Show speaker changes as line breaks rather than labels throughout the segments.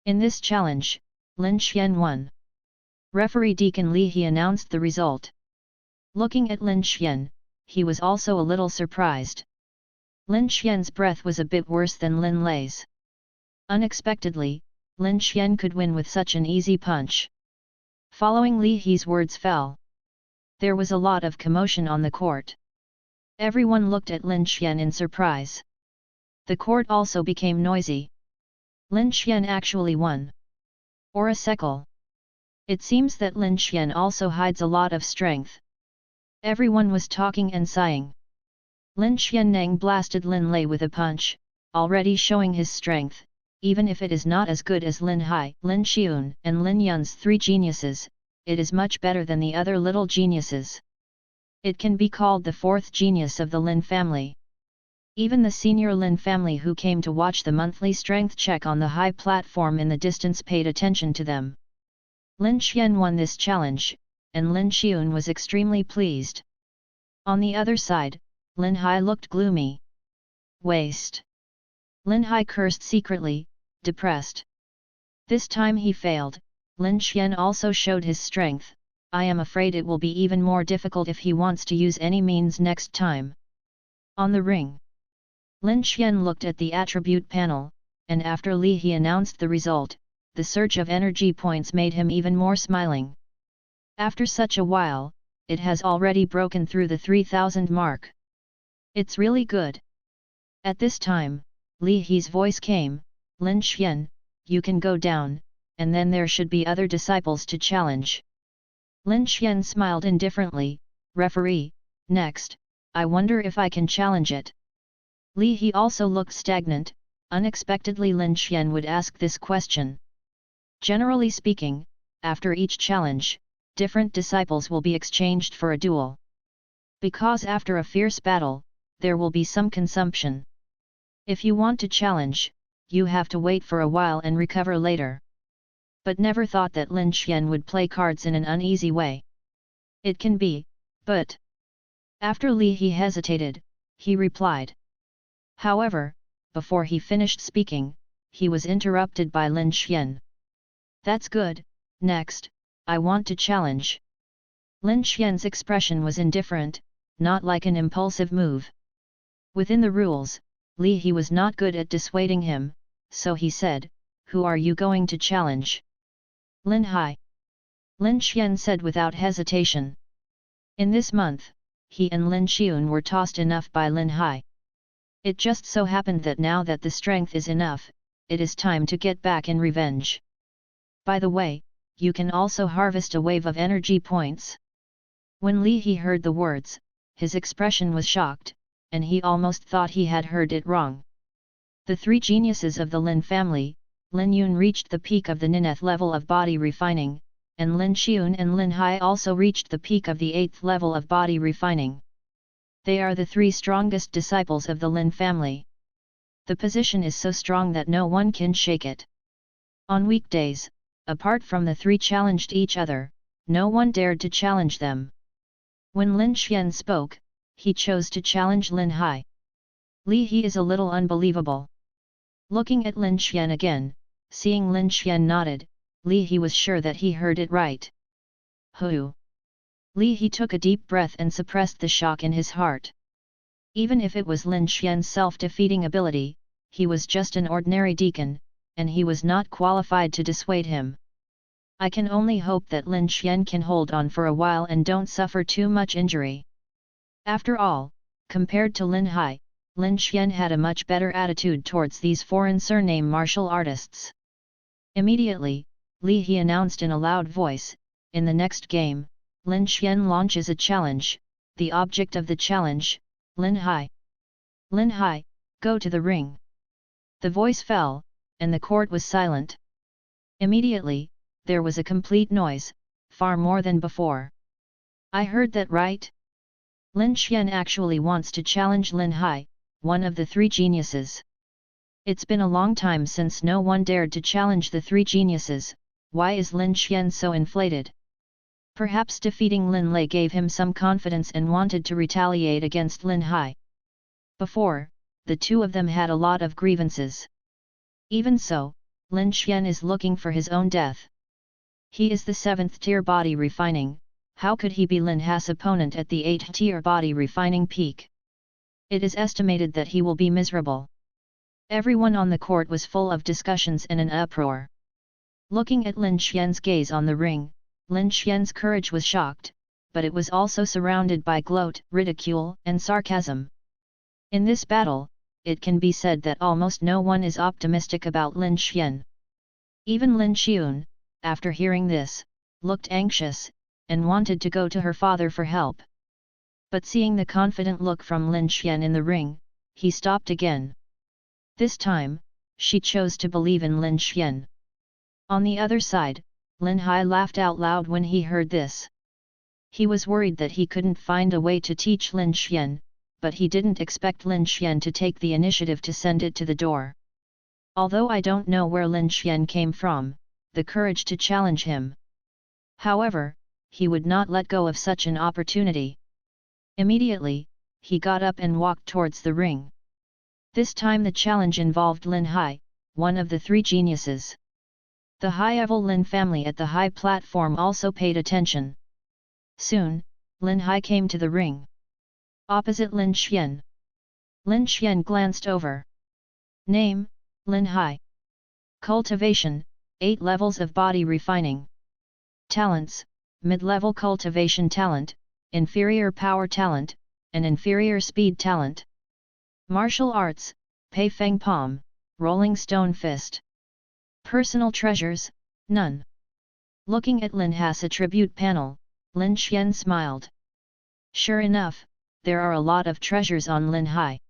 In this challenge, Lin Xian won. Referee Deacon Li He announced the result. Looking at Lin Xian, he was also a little surprised. Lin Xian's breath was a bit worse than Lin Lei's. Unexpectedly, Lin Xian could win with such an easy punch. Following Li He's words fell. There was a lot of commotion on the court. Everyone looked at Lin Xian in surprise. The court also became noisy. Lin Xian actually won. Or a sequel. It seems that Lin Xian also hides a lot of strength. Everyone was talking and sighing. Lin Xian blasted Lin Lei with a punch, already showing his strength. Even if it is not as good as Lin Hai, Lin Xiun, and Lin Yun's three geniuses, it is much better than the other little geniuses. It can be called the fourth genius of the Lin family. Even the senior Lin family who came to watch the monthly strength check on the high platform in the distance paid attention to them. Lin Xian won this challenge, and Lin Xiun was extremely pleased. On the other side, Lin Hai looked gloomy. Waste. Lin Hai cursed secretly, depressed. This time he failed. Lin Xian also showed his strength. I am afraid it will be even more difficult if he wants to use any means next time. On the ring, Lin Xian looked at the attribute panel, and after Li He announced the result, the surge of energy points made him even more smiling. After such a while, it has already broken through the 3000 mark. It's really good. At this time, Li He's voice came, Lin Xian, you can go down, and then there should be other disciples to challenge. Lin Xian smiled indifferently, referee, next, I wonder if I can challenge it. Li He also looked stagnant. Unexpectedly Lin Xian would ask this question. Generally speaking, after each challenge, different disciples will be exchanged for a duel. Because after a fierce battle, there will be some consumption. If you want to challenge, you have to wait for a while and recover later. But never thought that Lin Xian would play cards in an uneasy way. It can be, but... After Li He hesitated, he replied. However, before he finished speaking, he was interrupted by Lin Xian. That's good, next, I want to challenge. Lin Xian's expression was indifferent, not like an impulsive move. Within the rules, Li He was not good at dissuading him, so he said, who are you going to challenge? Lin Hai. Lin Xian said without hesitation. In this month, he and Lin Xiun were tossed enough by Lin Hai. It just so happened that now that the strength is enough, it is time to get back in revenge. By the way, you can also harvest a wave of energy points. When Li He heard the words, his expression was shocked, and he almost thought he had heard it wrong. The three geniuses of the Lin family, Lin Yun reached the peak of the ninth level of body refining, and Lin Xiun and Lin Hai also reached the peak of the 8th level of body refining. They are the three strongest disciples of the Lin family. The position is so strong that no one can shake it. On weekdays, apart from the three challenged each other, no one dared to challenge them. When Lin Xian spoke, he chose to challenge Lin Hai. Li He is a little unbelievable. Looking at Lin Xian again, seeing Lin Xian nodded, Li He was sure that he heard it right. Who? Li He took a deep breath and suppressed the shock in his heart. Even if it was Lin Xian's self-defeating ability, he was just an ordinary deacon, and he was not qualified to dissuade him. I can only hope that Lin Xian can hold on for a while and don't suffer too much injury. After all, compared to Lin Hai, Lin Xian had a much better attitude towards these foreign surname martial artists. Immediately, Li He announced in a loud voice, in the next game, Lin Xian launches a challenge, the object of the challenge, Lin Hai. Lin Hai, go to the ring. The voice fell, and the court was silent. Immediately, there was a complete noise, far more than before. I heard that right? Lin Xian actually wants to challenge Lin Hai, one of the three geniuses. It's been a long time since no one dared to challenge the three geniuses. Why is Lin Xian so inflated? Perhaps defeating Lin Lei gave him some confidence and wanted to retaliate against Lin Hai. Before, the two of them had a lot of grievances. Even so, Lin Xian is looking for his own death. He is the 7th tier body refining, how could he be Lin Ha's opponent at the 8th tier body refining peak? It is estimated that he will be miserable. Everyone on the court was full of discussions and an uproar. Looking at Lin Xian's gaze on the ring, Lin Xian's courage was shocked, but it was also surrounded by gloat, ridicule, and sarcasm. In this battle, it can be said that almost no one is optimistic about Lin Xian. Even Lin Xiun, after hearing this, looked anxious, and wanted to go to her father for help. But seeing the confident look from Lin Xian in the ring, he stopped again. This time, she chose to believe in Lin Xian. On the other side, Lin Hai laughed out loud when he heard this. He was worried that he couldn't find a way to teach Lin Xian, but he didn't expect Lin Xian to take the initiative to send it to the door. Although I don't know where Lin Xian came from, the courage to challenge him. However, he would not let go of such an opportunity. Immediately, he got up and walked towards the ring. This time the challenge involved Lin Hai, one of the 3 geniuses. The high-level Lin family at the high platform also paid attention. Soon, Lin Hai came to the ring. Opposite Lin Xian. Lin Xian glanced over. Name, Lin Hai. Cultivation, 8 levels of body refining. Talents, mid-level cultivation talent, inferior power talent, and inferior speed talent. Martial arts, Pei Feng Palm, Rolling Stone Fist. Personal treasures, none. Looking at Lin Ha's attribute panel, Lin Xian smiled. Sure enough, there are a lot of treasures on Lin Hai.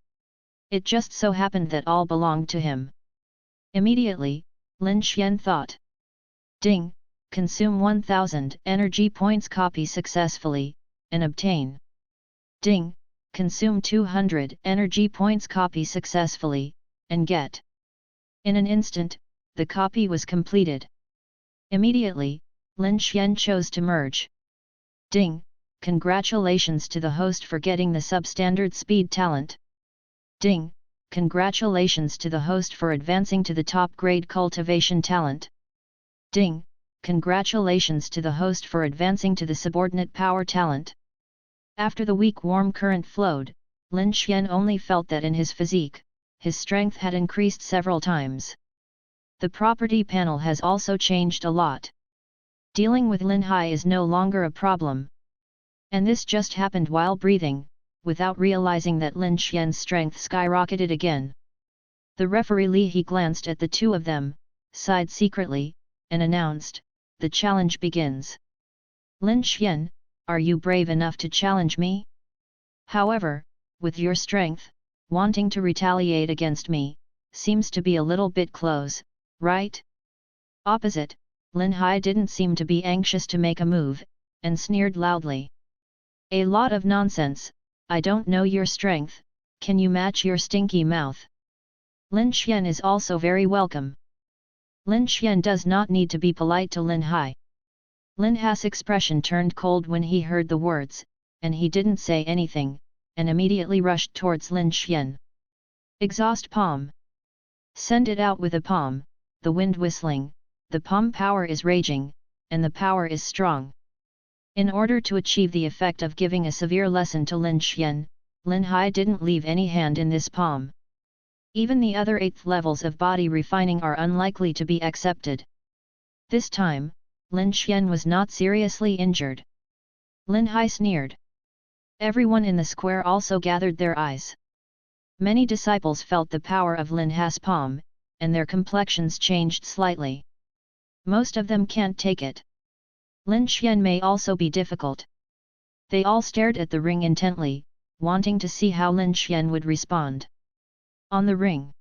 It just so happened that all belonged to him. Immediately, Lin Xian thought. Ding, consume 1000 energy points, copy successfully, and obtain. Ding, consume 200 energy points, copy successfully, and get. In an instant, the copy was completed. Immediately, Lin Xian chose to merge. Ding, congratulations to the host for getting the substandard speed talent. Ding, congratulations to the host for advancing to the top grade cultivation talent. Ding, congratulations to the host for advancing to the subordinate power talent. After the weak warm current flowed, Lin Xian only felt that in his physique, his strength had increased several times. The property panel has also changed a lot. Dealing with Lin Hai is no longer a problem. And this just happened while breathing, without realizing that Lin Xian's strength skyrocketed again. The referee Li He glanced at the two of them, sighed secretly, and announced, "The challenge begins." Lin Xian, are you brave enough to challenge me? However, with your strength, wanting to retaliate against me, seems to be a little bit close, right? Opposite, Lin Hai didn't seem to be anxious to make a move, and sneered loudly. A lot of nonsense, I don't know your strength, can you match your stinky mouth? Lin Xian is also very welcome. Lin Xian does not need to be polite to Lin Hai. Lin Hai's expression turned cold when he heard the words, and he didn't say anything, and immediately rushed towards Lin Xian. Exhaust palm. Send it out with a palm, the wind whistling, the palm power is raging, and the power is strong. In order to achieve the effect of giving a severe lesson to Lin Xian, Lin Hai didn't leave any hand in this palm. Even the other 8th levels of body refining are unlikely to be accepted. This time, Lin Xian was not seriously injured. Lin Hai sneered. Everyone in the square also gathered their eyes. Many disciples felt the power of Lin Hai's palm, and their complexions changed slightly. Most of them can't take it. Lin Xian may also be difficult. They all stared at the ring intently, wanting to see how Lin Xian would respond. On the ring,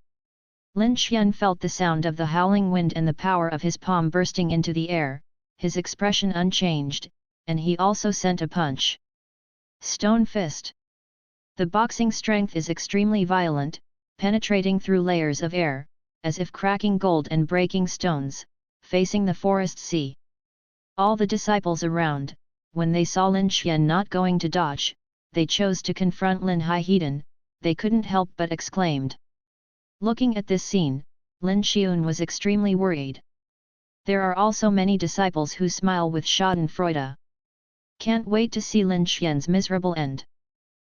Lin Xian felt the sound of the howling wind and the power of his palm bursting into the air, his expression unchanged, and he also sent a punch. Stone fist. The boxing strength is extremely violent, penetrating through layers of air, as if cracking gold and breaking stones, facing the forest sea. All the disciples around, when they saw Lin Xian not going to dodge, they chose to confront Lin Hai hidden, they couldn't help but exclaimed. Looking at this scene, Lin Xian was extremely worried. There are also many disciples who smile with schadenfreude. Can't wait to see Lin Xian's miserable end.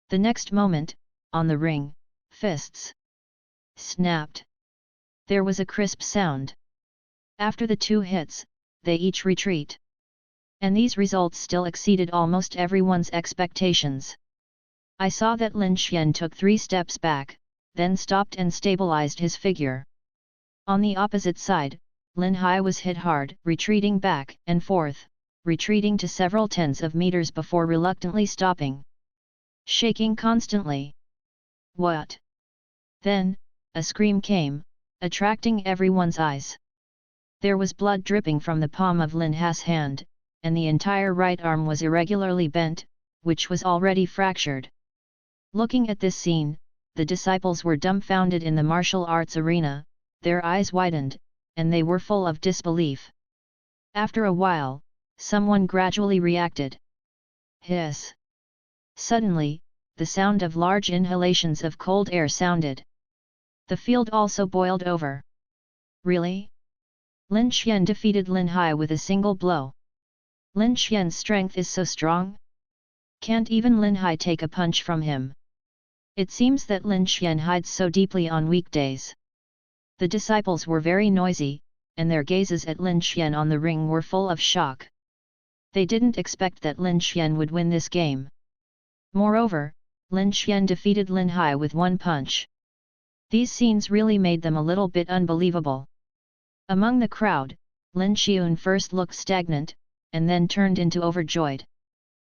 The next moment, on the ring, fists snapped. There was a crisp sound. After the two hits, they each retreat. And these results still exceeded almost everyone's expectations. I saw that Lin Xian took 3 steps back, then stopped and stabilized his figure. On the opposite side, Lin Hai was hit hard, retreating back and forth, retreating to several tens of meters before reluctantly stopping. Shaking constantly. What? Then, a scream came, attracting everyone's eyes. There was blood dripping from the palm of Lin Hai's hand, and the entire right arm was irregularly bent, which was already fractured. Looking at this scene, the disciples were dumbfounded in the martial arts arena, their eyes widened, and they were full of disbelief. After a while, someone gradually reacted. Hiss! Suddenly, the sound of large inhalations of cold air sounded. The field also boiled over. Really? Lin Xian defeated Lin Hai with a single blow. Lin Xian's strength is so strong? Can't even Lin Hai take a punch from him? It seems that Lin Xian hides so deeply on weekdays. The disciples were very noisy, and their gazes at Lin Xian on the ring were full of shock. They didn't expect that Lin Xian would win this game. Moreover, Lin Xian defeated Lin Hai with 1 punch. These scenes really made them a little bit unbelievable. Among the crowd, Lin Xian first looked stagnant, and then turned into overjoyed.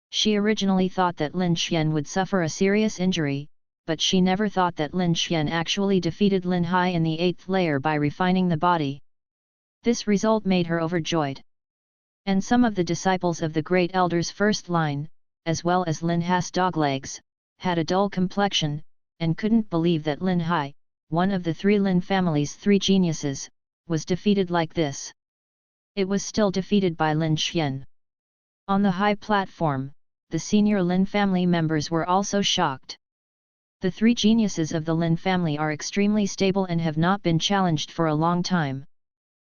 She originally thought that Lin Xian would suffer a serious injury, but she never thought that Lin Xian actually defeated Lin Hai in the 8th layer by refining the body. This result made her overjoyed. And some of the disciples of the Great Elder's first line, as well as Lin Hai's doglegs, had a dull complexion, and couldn't believe that Lin Hai, one of the 3 Lin family's 3 geniuses, was defeated like this. It was still defeated by Lin Xian. On the high platform, the senior Lin family members were also shocked. The 3 geniuses of the Lin family are extremely stable and have not been challenged for a long time.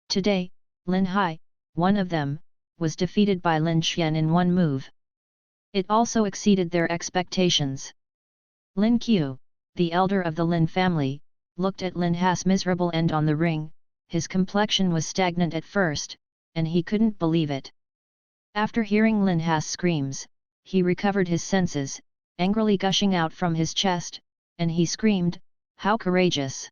Today, Lin Hai, one of them, was defeated by Lin Xian in 1 move. It also exceeded their expectations. Lin Qiu, the elder of the Lin family, looked at Lin Hai's miserable end on the ring. His complexion was stagnant at first, and he couldn't believe it. After hearing Lin Hai's screams, he recovered his senses, angrily gushing out from his chest, and he screamed, "How courageous!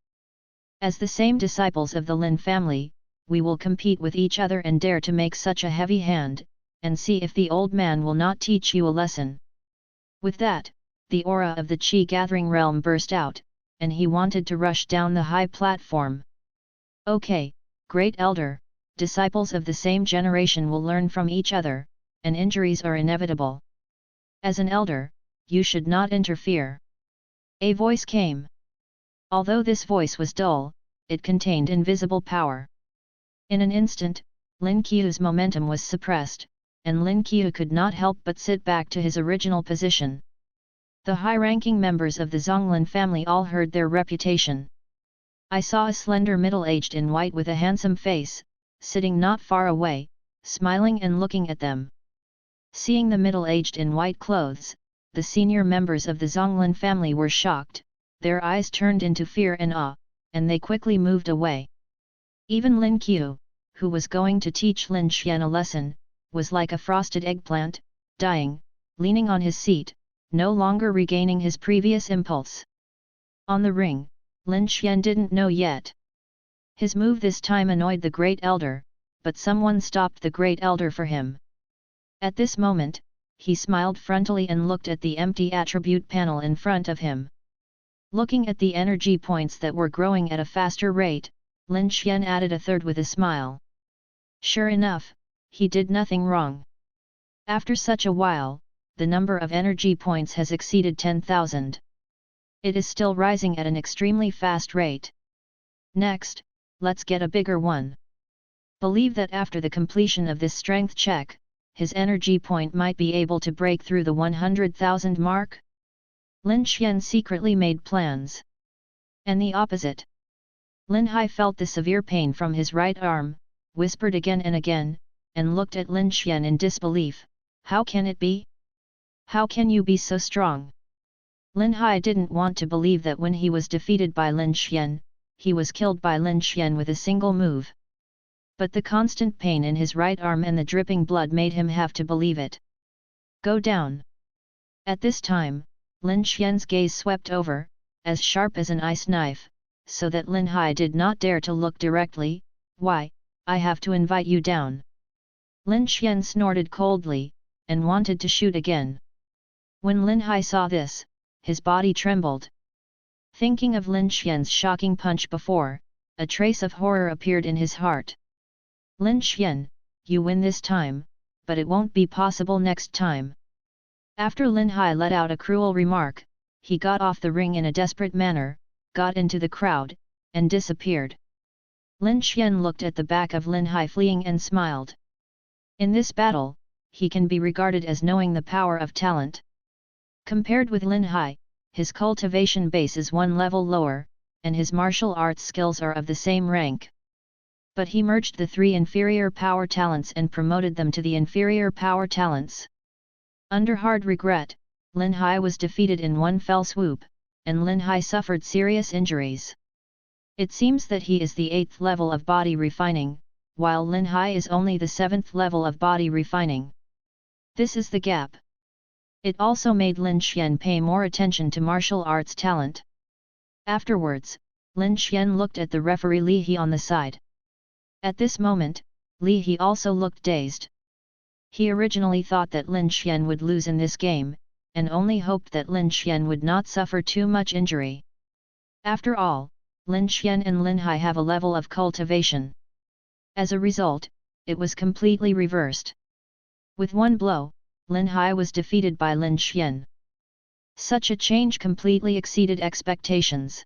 As the same disciples of the Lin family, we will compete with each other and dare to make such a heavy hand, and see if the old man will not teach you a lesson." With that, the aura of the Qi-gathering realm burst out, and he wanted to rush down the high platform. Okay, Great Elder, disciples of the same generation will learn from each other, and injuries are inevitable. As an elder, you should not interfere. A voice came. Although this voice was dull, it contained invisible power. In an instant, Lin Qiu's momentum was suppressed, and Lin Qiu could not help but sit back to his original position. The high-ranking members of the Zonglin family all heard their reputation. I saw a slender middle-aged in white with a handsome face, sitting not far away, smiling and looking at them. Seeing the middle-aged in white clothes, the senior members of the Zonglin family were shocked, their eyes turned into fear and awe, and they quickly moved away. Even Lin Qiu, who was going to teach Lin Xian a lesson, was like a frosted eggplant, dying, leaning on his seat, no longer regaining his previous impulse. On the ring, Lin Xian didn't know yet. His move this time annoyed the Great Elder, but someone stopped the Great Elder for him. At this moment, he smiled frontally and looked at the empty attribute panel in front of him. Looking at the energy points that were growing at a faster rate, Lin Xian added a third with a smile. Sure enough, he did nothing wrong. After such a while, the number of energy points has exceeded 10,000. It is still rising at an extremely fast rate. Next, let's get a bigger one. Believe that after the completion of this strength check, his energy point might be able to break through the 100,000 mark? Lin Xian secretly made plans. And the opposite. Lin Hai felt the severe pain from his right arm, whispered again and again, and looked at Lin Xian in disbelief. How can it be? How can you be so strong? Lin Hai didn't want to believe that when he was defeated by Lin Xian, he was killed by Lin Xian with a single move. But the constant pain in his right arm and the dripping blood made him have to believe it. Go down. At this time, Lin Xian's gaze swept over, as sharp as an ice knife, so that Lin Hai did not dare to look directly. Why, I have to invite you down. Lin Xian snorted coldly, and wanted to shoot again. When Lin Hai saw this, his body trembled. Thinking of Lin Xian's shocking punch before, a trace of horror appeared in his heart. Lin Xian, you win this time, but it won't be possible next time. After Lin Hai let out a cruel remark, he got off the ring in a desperate manner, got into the crowd, and disappeared. Lin Xian looked at the back of Lin Hai fleeing and smiled. In this battle, he can be regarded as knowing the power of talent. Compared with Lin Hai, his cultivation base is one level lower, and his martial arts skills are of the same rank. But he merged the three inferior power talents and promoted them to the inferior power talents. Under hard regret, Lin Hai was defeated in one fell swoop, and Lin Hai suffered serious injuries. It seems that he is the 8th level of body refining, while Lin Hai is only the 7th level of body refining. This is the gap. It also made Lin Xian pay more attention to martial arts talent. Afterwards, Lin Xian looked at the referee Li He on the side. At this moment, Li He also looked dazed. He originally thought that Lin Xian would lose in this game, and only hoped that Lin Xian would not suffer too much injury. After all, Lin Xian and Lin Hai have a level of cultivation. As a result, it was completely reversed. With one blow, Lin Hai was defeated by Lin Xian. Such a change completely exceeded expectations.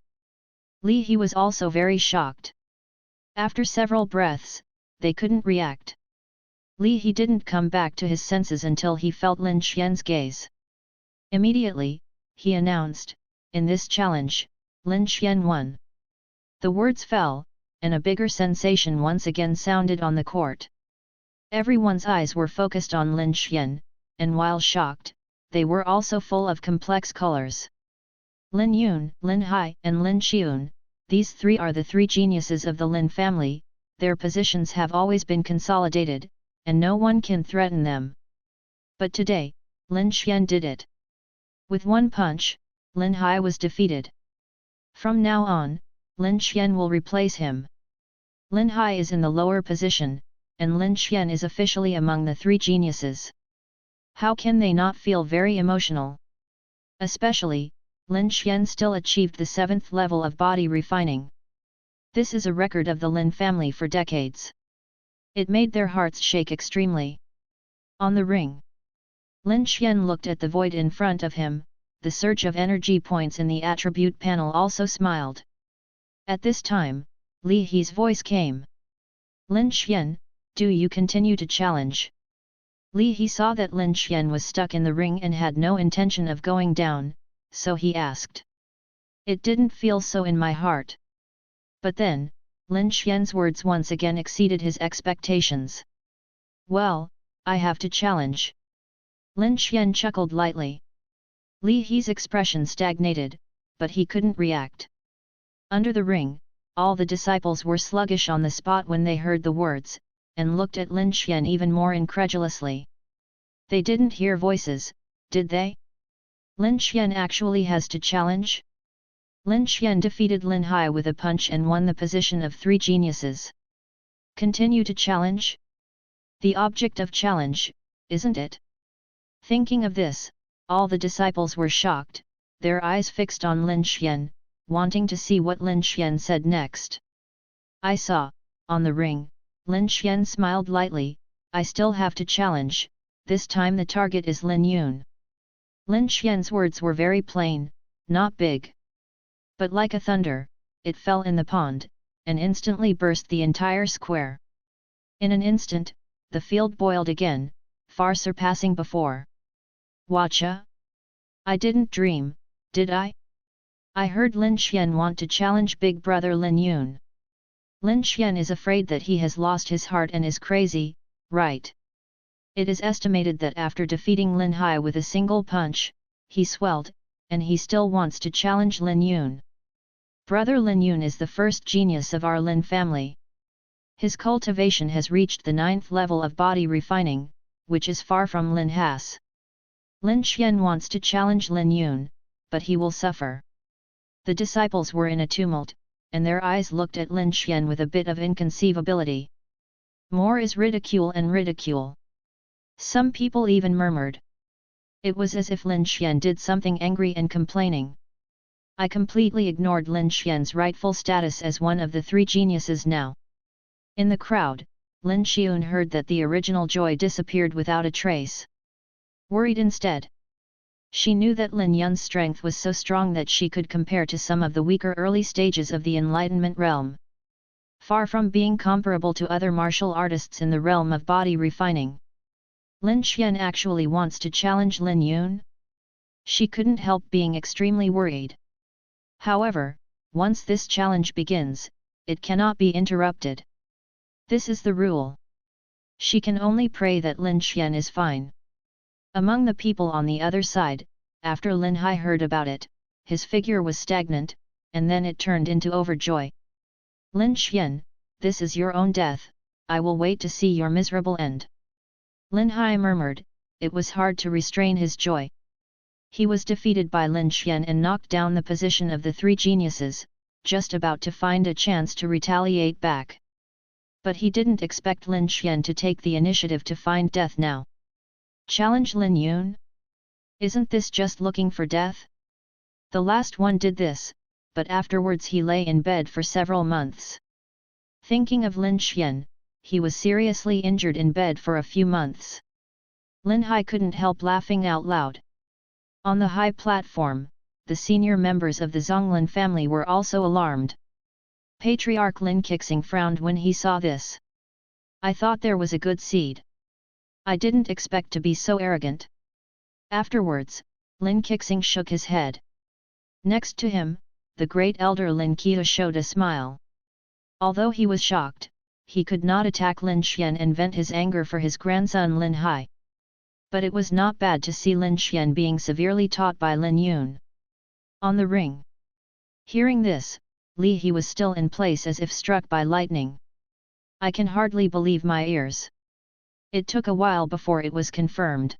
Li He was also very shocked. After several breaths, they couldn't react. Li He didn't come back to his senses until he felt Lin Xian's gaze. Immediately, he announced, "In this challenge, Lin Xian won." The words fell, and a bigger sensation once again sounded on the court. Everyone's eyes were focused on Lin Xian, and while shocked, they were also full of complex colors. Lin Yun, Lin Hai, and Lin Xiun, these three are the three geniuses of the Lin family. Their positions have always been consolidated, and no one can threaten them. But today, Lin Xian did it. With one punch, Lin Hai was defeated. From now on, Lin Xian will replace him. Lin Hai is in the lower position, and Lin Xian is officially among the three geniuses. How can they not feel very emotional? Especially, Lin Xian still achieved the 7th level of body refining. This is a record of the Lin family for decades. It made their hearts shake extremely. On the ring, Lin Xian looked at the void in front of him. The surge of energy points in the attribute panel also smiled. At this time, Li He's voice came. "Lin Xian, do you continue to challenge?" Li He saw that Lin Xian was stuck in the ring and had no intention of going down, so he asked. "It didn't feel so in my heart." But then, Lin Xian's words once again exceeded his expectations. "Well, I have to challenge." Lin Xian chuckled lightly. Li He's expression stagnated, but he couldn't react. Under the ring, all the disciples were sluggish on the spot when they heard the words, and looked at Lin Xian even more incredulously. They didn't hear voices, did they? Lin Xian actually has to challenge? Lin Xian defeated Lin Hai with a punch and won the position of three geniuses. Continue to challenge? The object of challenge, isn't it? Thinking of this, all the disciples were shocked, their eyes fixed on Lin Xian, wanting to see what Lin Xian said next. "I saw, on the ring," Lin Xian smiled lightly, "I still have to challenge, this time the target is Lin Yun." Lin Xian's words were very plain, not big. But like a thunder, it fell in the pond, and instantly burst the entire square. In an instant, the field boiled again, far surpassing before. "Watcha? I didn't dream, did I? I heard Lin Xian want to challenge big brother Lin Yun." Lin Xian is afraid that he has lost his heart and is crazy, right? It is estimated that after defeating Lin Hai with a single punch, he swelled, and he still wants to challenge Lin Yun. Brother Lin Yun is the first genius of our Lin family. His cultivation has reached the 9th level of body refining, which is far from Lin Has. Lin Xian wants to challenge Lin Yun, but he will suffer. The disciples were in a tumult, and their eyes looked at Lin Xian with a bit of inconceivability. More is ridicule and ridicule. Some people even murmured. It was as if Lin Xian did something angry and complaining. I completely ignored Lin Xian's rightful status as one of the 3 geniuses now. In the crowd, Lin Xiun heard that the original joy disappeared without a trace. Worried instead. She knew that Lin Yun's strength was so strong that she could compare to some of the weaker early stages of the Enlightenment realm. Far from being comparable to other martial artists in the realm of body refining. Lin Xian actually wants to challenge Lin Yun? She couldn't help being extremely worried. However, once this challenge begins, it cannot be interrupted. This is the rule. She can only pray that Lin Xian is fine. Among the people on the other side, after Lin Hai heard about it, his figure was stagnant, and then it turned into overjoy. Lin Xian, this is your own death, I will wait to see your miserable end. Lin Hai murmured, it was hard to restrain his joy. He was defeated by Lin Xian and knocked down the position of the 3 geniuses, just about to find a chance to retaliate back. But he didn't expect Lin Xian to take the initiative to find death now. Challenge Lin Yun? Isn't this just looking for death? The last one did this, but afterwards he lay in bed for several months. Thinking of Lin Xian, he was seriously injured in bed for a few months. Lin Hai couldn't help laughing out loud. On the high platform, the senior members of the Zonglin family were also alarmed. Patriarch Lin Kixing frowned when he saw this. I thought there was a good seed. I didn't expect to be so arrogant. Afterwards, Lin Kixing shook his head. Next to him, the great elder Lin Kia showed a smile. Although he was shocked, he could not attack Lin Xian and vent his anger for his grandson Lin Hai. But it was not bad to see Lin Xian being severely taught by Lin Yun. On the ring. Hearing this, Li He was still in place as if struck by lightning. I can hardly believe my ears. It took a while before it was confirmed.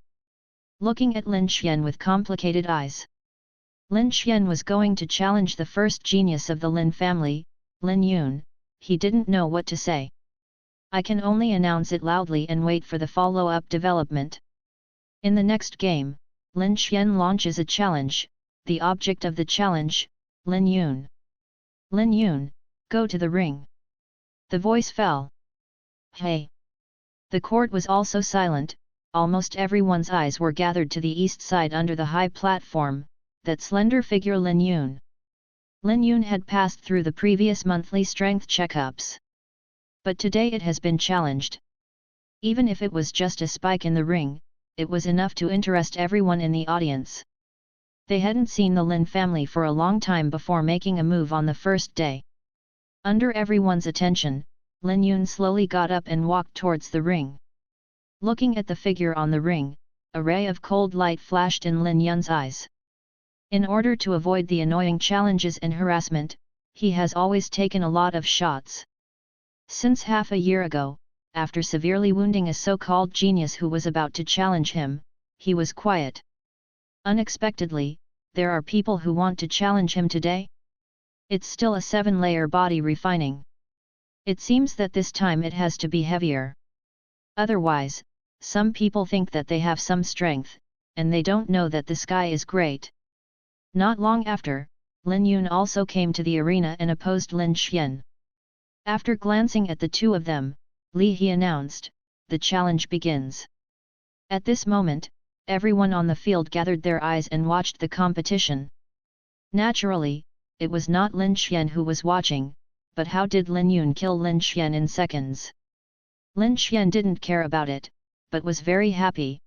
Looking at Lin Xian with complicated eyes. Lin Xian was going to challenge the first genius of the Lin family, Lin Yun. He didn't know what to say. I can only announce it loudly and wait for the follow-up development. In the next game, Lin Xian launches a challenge, the object of the challenge, Lin Yun. Lin Yun, go to the ring. The voice fell. Hey! The court was also silent, almost everyone's eyes were gathered to the east side under the high platform, that slender figure Lin Yun. Lin Yun had passed through the previous monthly strength checkups. But today it has been challenged. Even if it was just a spike in the ring, it was enough to interest everyone in the audience. They hadn't seen the Lin family for a long time before making a move on the first day. Under everyone's attention, Lin Yun slowly got up and walked towards the ring. Looking at the figure on the ring, a ray of cold light flashed in Lin Yun's eyes. In order to avoid the annoying challenges and harassment, he has always taken a lot of shots. Since half a year ago, after severely wounding a so-called genius who was about to challenge him, he was quiet. Unexpectedly, there are people who want to challenge him today? It's still a 7-layer body refining. It seems that this time it has to be heavier. Otherwise, some people think that they have some strength, and they don't know that the sky is great. Not long after, Lin Yun also came to the arena and opposed Lin Xian. After glancing at the two of them, Li He announced, the challenge begins. At this moment, everyone on the field gathered their eyes and watched the competition. Naturally, it was not Lin Xian who was watching, but how did Lin Yun kill Lin Xian in seconds? Lin Xian didn't care about it, but was very happy.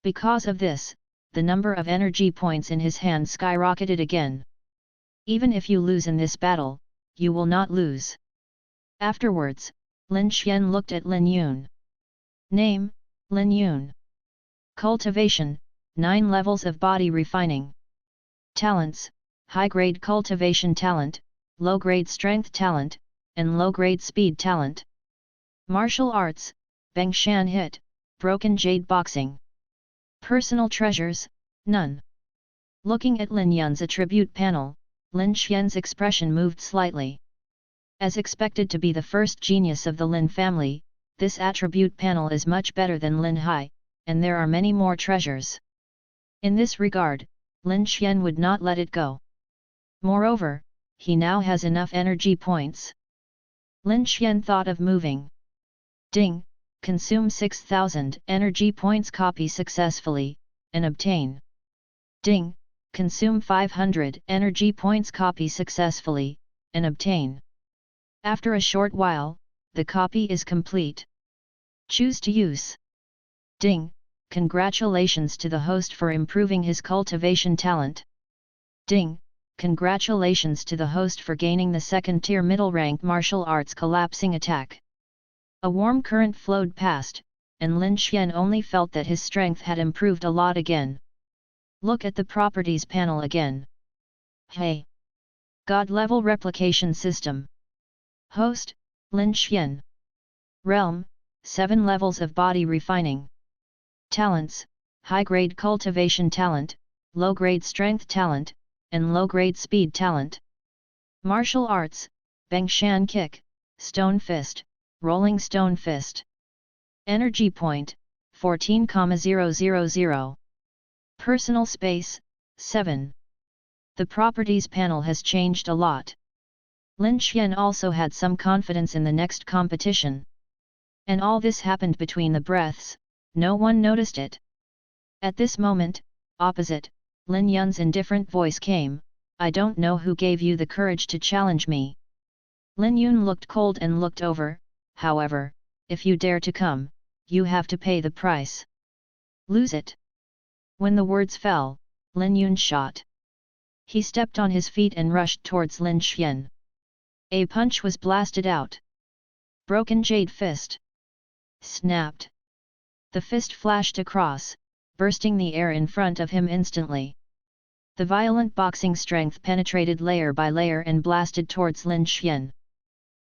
Because of this, the number of energy points in his hand skyrocketed again. Even if you lose in this battle, you will not lose. Afterwards, Lin Xian looked at Lin Yun. Name, Lin Yun. Cultivation, 9 levels of body refining. Talents, high-grade cultivation talent, low-grade strength talent, and low-grade speed talent. Martial arts, Bengshan hit, broken jade boxing. Personal treasures, none. Looking at Lin Yun's attribute panel, Lin Xian's expression moved slightly. As expected to be the first genius of the Lin family, this attribute panel is much better than Lin Hai, and there are many more treasures. In this regard, Lin Xian would not let it go. Moreover, he now has enough energy points. Lin Xian thought of moving. Ding! Consume 6,000 energy points, copy successfully, and obtain. Ding! Consume 500 energy points, copy successfully, and obtain. After a short while, the copy is complete. Choose to use. Ding! Congratulations to the host for improving his cultivation talent. Ding! Congratulations to the host for gaining the second-tier middle-rank martial arts collapsing attack. A warm current flowed past, and Lin Xian only felt that his strength had improved a lot again. Look at the properties panel again. Hey! God-level replication system. Host, Lin Xian. Realm, 7 levels of body refining. Talents, high-grade cultivation talent, low-grade strength talent, and low-grade speed talent. Martial arts, Bengshan kick, stone fist, rolling stone fist. Energy point, 14,000. Personal space, 7. The properties panel has changed a lot. Lin Xian also had some confidence in the next competition. And all this happened between the breaths, no one noticed it. At this moment, opposite, Lin Yun's indifferent voice came, I don't know who gave you the courage to challenge me. Lin Yun looked cold and looked over, however, if you dare to come, you have to pay the price. Lose it. When the words fell, Lin Yun shot. He stepped on his feet and rushed towards Lin Xian. A punch was blasted out. Broken jade fist. Snapped. The fist flashed across, bursting the air in front of him instantly. The violent boxing strength penetrated layer by layer and blasted towards Lin Xian.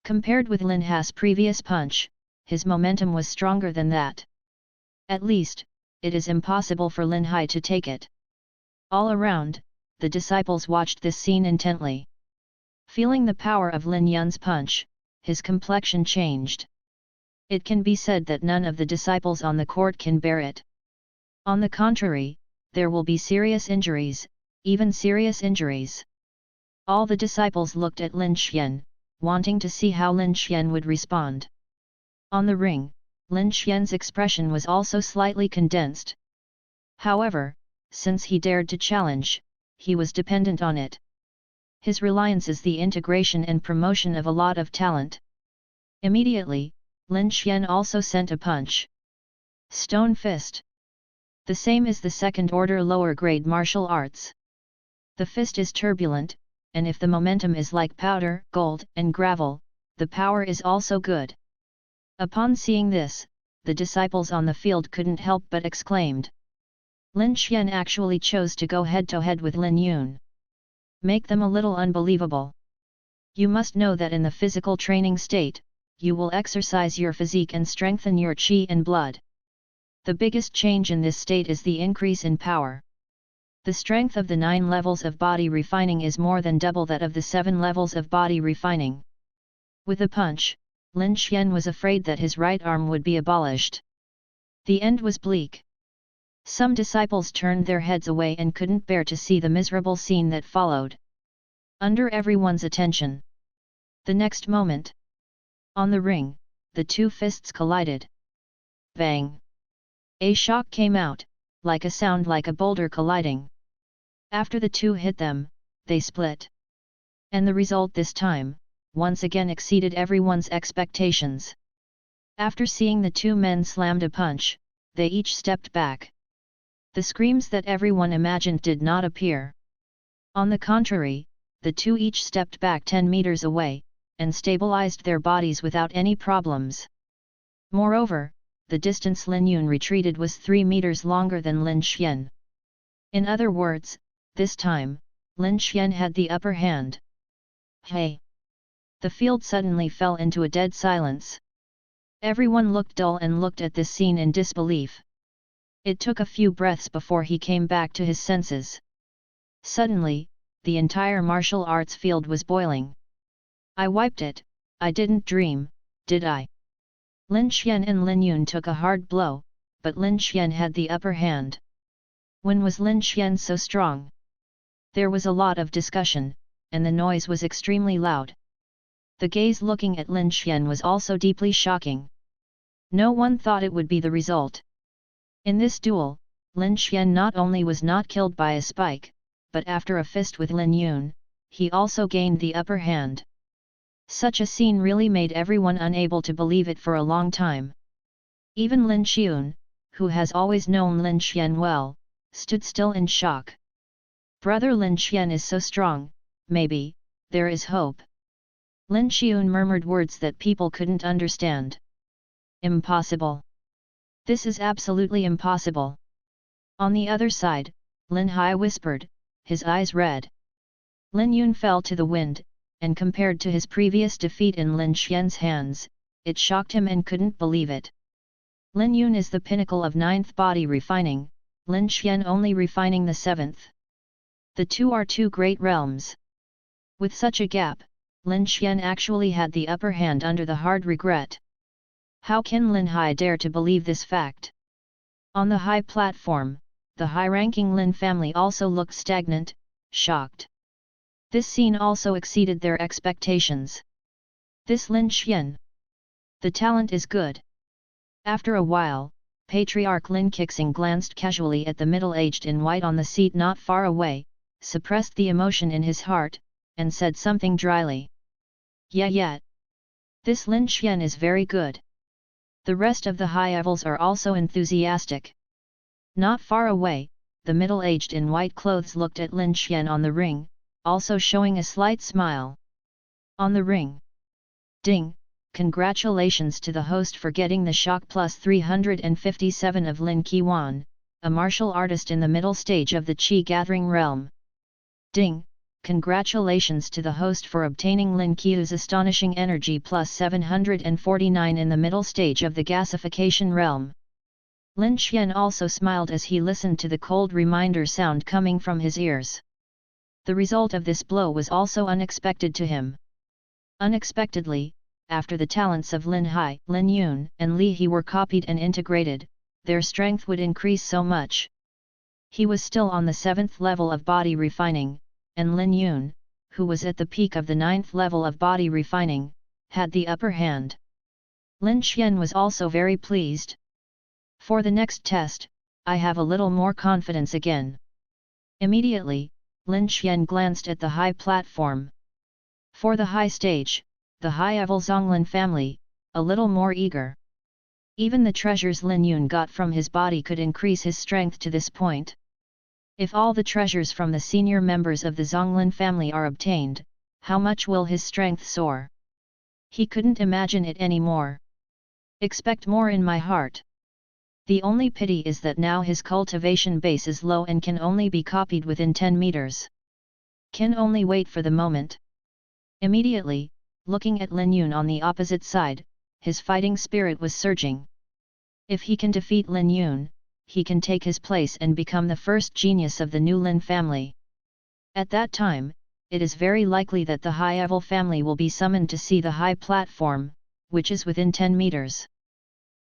Compared with Lin Hai's previous punch, his momentum was stronger than that. At least, it is impossible for Lin Hai to take it. All around, the disciples watched this scene intently. Feeling the power of Lin Yun's punch, his complexion changed. It can be said that none of the disciples on the court can bear it. On the contrary, there will be serious injuries, even serious injuries. All the disciples looked at Lin Xian, wanting to see how Lin Xian would respond. On the ring, Lin Xian's expression was also slightly condensed. However, since he dared to challenge, he was dependent on it. His reliance is the integration and promotion of a lot of talent. Immediately, Lin Xian also sent a punch. Stone fist. The same as the second-order lower-grade martial arts. The fist is turbulent, and if the momentum is like powder, gold, and gravel, the power is also good. Upon seeing this, the disciples on the field couldn't help but exclaimed. Lin Xian actually chose to go head-to-head with Lin Yun. Make them a little unbelievable. You must know that in the physical training state, you will exercise your physique and strengthen your qi and blood. The biggest change in this state is the increase in power. The strength of the 9 levels of body refining is more than double that of the 7 levels of body refining. With a punch, Lin Xian was afraid that his right arm would be abolished. The end was bleak. Some disciples turned their heads away and couldn't bear to see the miserable scene that followed. Under everyone's attention. The next moment. On the ring, the two fists collided. Bang! A shock came out, like a sound like a boulder colliding. After the two hit them, they split. And the result this time, once again exceeded everyone's expectations. After seeing the two men slammed a punch, they each stepped back. The screams that everyone imagined did not appear. On the contrary, the two each stepped back 10 meters away, and stabilized their bodies without any problems. Moreover, the distance Lin Yun retreated was 3 meters longer than Lin Xian. In other words, this time, Lin Xian had the upper hand. Hey! The field suddenly fell into a dead silence. Everyone looked dull and looked at this scene in disbelief. It took a few breaths before he came back to his senses. Suddenly, the entire martial arts field was boiling. I wiped it, I didn't dream, did I? Lin Xian and Lin Yun took a hard blow, but Lin Xian had the upper hand. When was Lin Xian so strong? There was a lot of discussion, and the noise was extremely loud. The gaze looking at Lin Xian was also deeply shocking. No one thought it would be the result. In this duel, Lin Xian not only was not killed by a spike, but after a fist with Lin Yun, he also gained the upper hand. Such a scene really made everyone unable to believe it for a long time. Even Lin Xiun, who has always known Lin Xian well, stood still in shock. Brother Lin Xian is so strong, maybe, there is hope. Lin Xiun murmured words that people couldn't understand. Impossible. This is absolutely impossible. On the other side, Lin Hai whispered, his eyes red. Lin Yun fell to the wind, and compared to his previous defeat in Lin Xian's hands, it shocked him and couldn't believe it. Lin Yun is the pinnacle of 9th body refining, Lin Xian only refining the 7th. The two are two great realms. With such a gap, Lin Xian actually had the upper hand under the hard regret. How can Lin Hai dare to believe this fact? On the high platform, the high-ranking Lin family also looked stagnant, shocked. This scene also exceeded their expectations. This Lin Xian. The talent is good. After a while, Patriarch Lin Kixing glanced casually at the middle-aged in white on the seat not far away, suppressed the emotion in his heart, and said something dryly. Yeah. This Lin Xian is very good. The rest of the high-levels are also enthusiastic. Not far away, the middle-aged in white clothes looked at Lin Xian on the ring, also showing a slight smile. On the ring. Ding! Congratulations to the host for getting the shock plus 357 of Lin Qiwan, a martial artist in the middle stage of the Qi gathering realm. Ding! Congratulations to the host for obtaining Lin Qiu's astonishing energy plus 749 in the middle stage of the gasification realm. Lin Xian also smiled as he listened to the cold reminder sound coming from his ears. The result of this blow was also unexpected to him. Unexpectedly, after the talents of Lin Hai, Lin Yun, and Li He were copied and integrated, their strength would increase so much. He was still on the 7th level of body refining, and Lin Yun, who was at the peak of the 9th level of body refining, had the upper hand. Lin Xian was also very pleased. For the next test, I have a little more confidence again. Immediately, Lin Xian glanced at the high platform. For the high stage, the high-level Zonglin family, a little more eager. Even the treasures Lin Yun got from his body could increase his strength to this point. If all the treasures from the senior members of the Zonglin family are obtained, how much will his strength soar? He couldn't imagine it anymore. Expect more in my heart. The only pity is that now his cultivation base is low and can only be copied within 10 meters. Can only wait for the moment. Immediately, looking at Lin Yun on the opposite side, his fighting spirit was surging. If he can defeat Lin Yun, he can take his place and become the first genius of the new Lin family. At that time, it is very likely that the high-level family will be summoned to see the high platform, which is within 10 meters.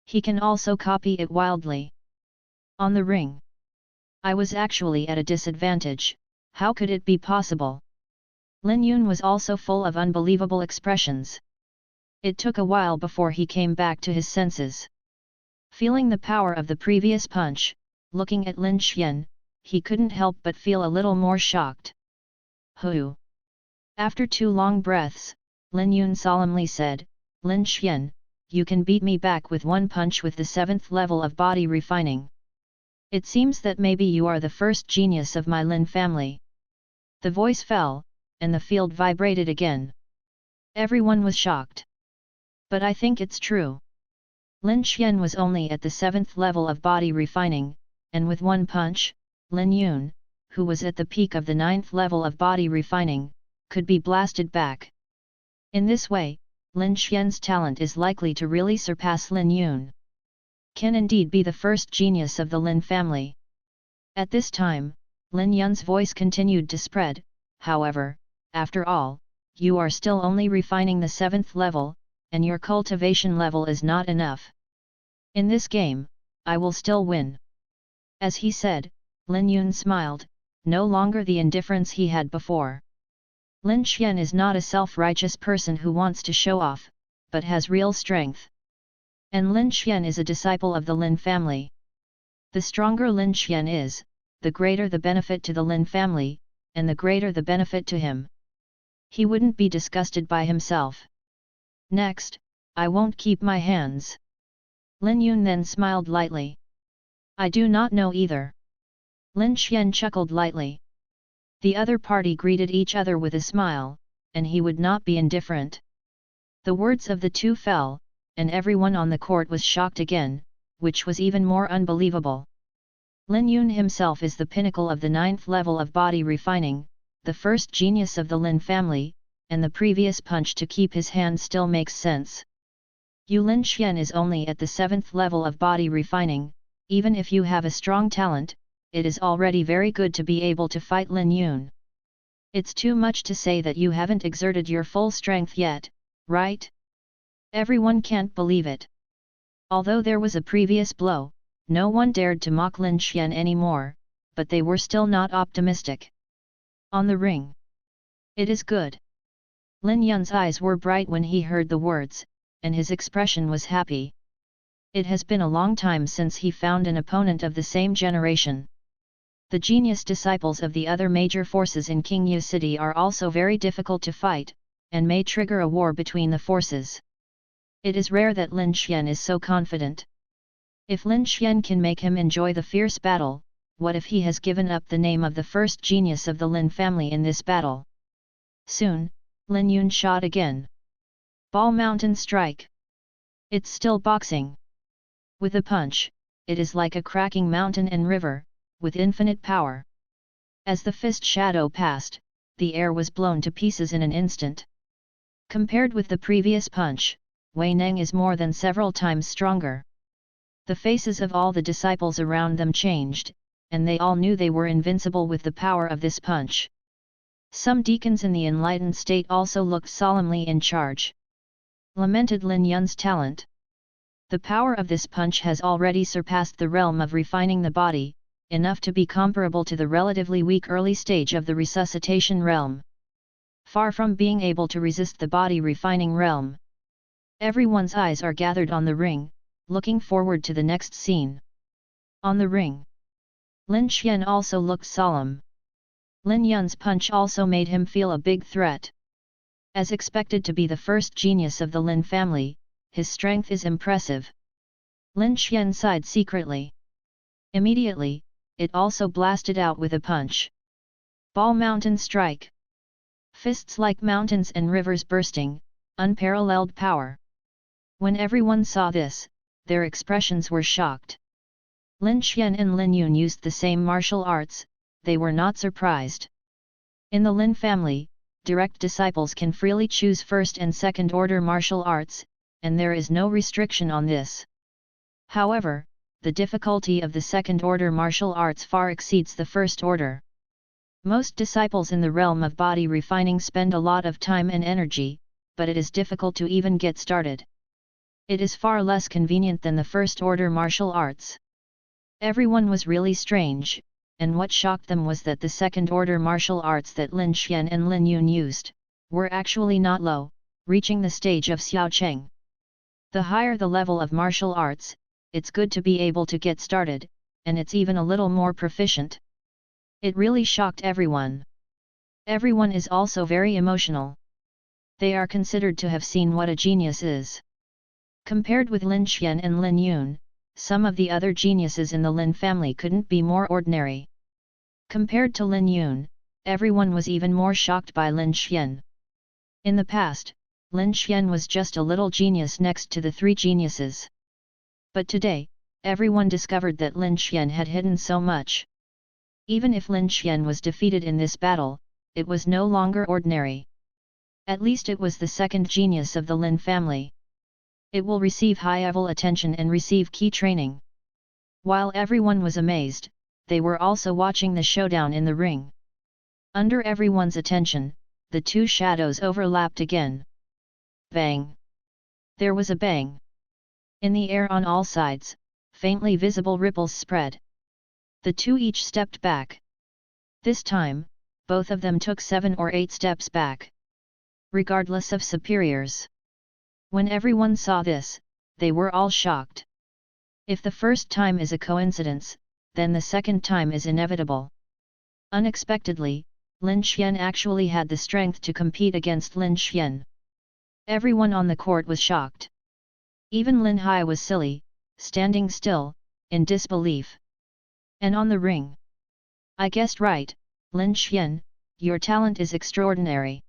He can also copy it wildly. On the ring. I was actually at a disadvantage, how could it be possible? Lin Yun was also full of unbelievable expressions. It took a while before he came back to his senses. Feeling the power of the previous punch, looking at Lin Xian, he couldn't help but feel a little more shocked. Hu! After 2 long breaths, Lin Yun solemnly said, Lin Xian, you can beat me back with 1 punch with the 7th level of body refining. It seems that maybe you are the first genius of my Lin family. The voice fell, and the field vibrated again. Everyone was shocked. But I think it's true. Lin Xian was only at the 7th level of body refining, and with one punch, Lin Yun, who was at the peak of the 9th level of body refining, could be blasted back. In this way, Lin Xian's talent is likely to really surpass Lin Yun. Can indeed be the first genius of the Lin family. At this time, Lin Yun's voice continued to spread. However, after all, you are still only refining the 7th level, and your cultivation level is not enough. In this game, I will still win. As he said, Lin Yun smiled, no longer the indifference he had before. Lin Xian is not a self-righteous person who wants to show off, but has real strength. And Lin Xian is a disciple of the Lin family. The stronger Lin Xian is, the greater the benefit to the Lin family, and the greater the benefit to him. He wouldn't be disgusted by himself. Next, I won't keep my hands. Lin Yun then smiled lightly. I do not know either. Lin Xian chuckled lightly. The other party greeted each other with a smile, and he would not be indifferent. The words of the two fell, and everyone on the court was shocked again, which was even more unbelievable. Lin Yun himself is the pinnacle of the 9th level of body refining, the first genius of the Lin family, and the previous punch to keep his hand still makes sense. You Lin Xian is only at the 7th level of body refining. Even if you have a strong talent, it is already very good to be able to fight Lin Yun. It's too much to say that you haven't exerted your full strength yet, right? Everyone can't believe it. Although there was a previous blow, no one dared to mock Lin Xian anymore, but they were still not optimistic. On the ring. It is good. Lin Yun's eyes were bright when he heard the words, and his expression was happy. It has been a long time since he found an opponent of the same generation. The genius disciples of the other major forces in Qingyu City are also very difficult to fight, and may trigger a war between the forces. It is rare that Lin Xian is so confident. If Lin Xian can make him enjoy the fierce battle, what if he has given up the name of the first genius of the Lin family in this battle? Soon, Lin Yun shot again. Ball Mountain Strike. It's still boxing. With a punch, it is like a cracking mountain and river, with infinite power. As the fist shadow passed, the air was blown to pieces in an instant. Compared with the previous punch, Wei Neng is more than several times stronger. The faces of all the disciples around them changed, and they all knew they were invincible with the power of this punch. Some deacons in the enlightened state also looked solemnly in charge. Lamented Lin Yun's talent. The power of this punch has already surpassed the realm of refining the body, enough to be comparable to the relatively weak early stage of the resuscitation realm. Far from being able to resist the body refining realm. Everyone's eyes are gathered on the ring, looking forward to the next scene. On the ring. Lin Xian also looked solemn. Lin Yun's punch also made him feel a big threat. As expected to be the first genius of the Lin family, his strength is impressive. Lin Xian sighed secretly. Immediately, it also blasted out with a punch. Ball Mountain Strike. Fists like mountains and rivers bursting, unparalleled power. When everyone saw this, their expressions were shocked. Lin Xian and Lin Yun used the same martial arts, they were not surprised. In the Lin family, direct disciples can freely choose first and second order martial arts, and there is no restriction on this. However, the difficulty of the second order martial arts far exceeds the first order. Most disciples in the realm of body refining spend a lot of time and energy, but it is difficult to even get started. It is far less convenient than the first order martial arts. Everyone was really strange, and what shocked them was that the second order martial arts that Lin Xian and Lin Yun used, were actually not low, reaching the stage of Xiao Cheng. The higher the level of martial arts, it's good to be able to get started, and it's even a little more proficient. It really shocked everyone. Everyone is also very emotional. They are considered to have seen what a genius is. Compared with Lin Xian and Lin Yun, some of the other geniuses in the Lin family couldn't be more ordinary. Compared to Lin Yun, everyone was even more shocked by Lin Xian. In the past, Lin Xian was just a little genius next to the three geniuses. But today, everyone discovered that Lin Xian had hidden so much. Even if Lin Xian was defeated in this battle, it was no longer ordinary. At least it was the second genius of the Lin family. It will receive high-level attention and receive key training. While everyone was amazed, they were also watching the showdown in the ring. Under everyone's attention, the two shadows overlapped again. Bang! There was a bang. In the air on all sides, faintly visible ripples spread. The two each stepped back. This time, both of them took 7 or 8 steps back. Regardless of superiors. When everyone saw this, they were all shocked. If the first time is a coincidence, then the second time is inevitable. Unexpectedly, Lin Xian actually had the strength to compete against Lin Xian. Everyone on the court was shocked. Even Lin Hai was silly, standing still, in disbelief. And on the ring. I guessed right, Lin Xian, your talent is extraordinary.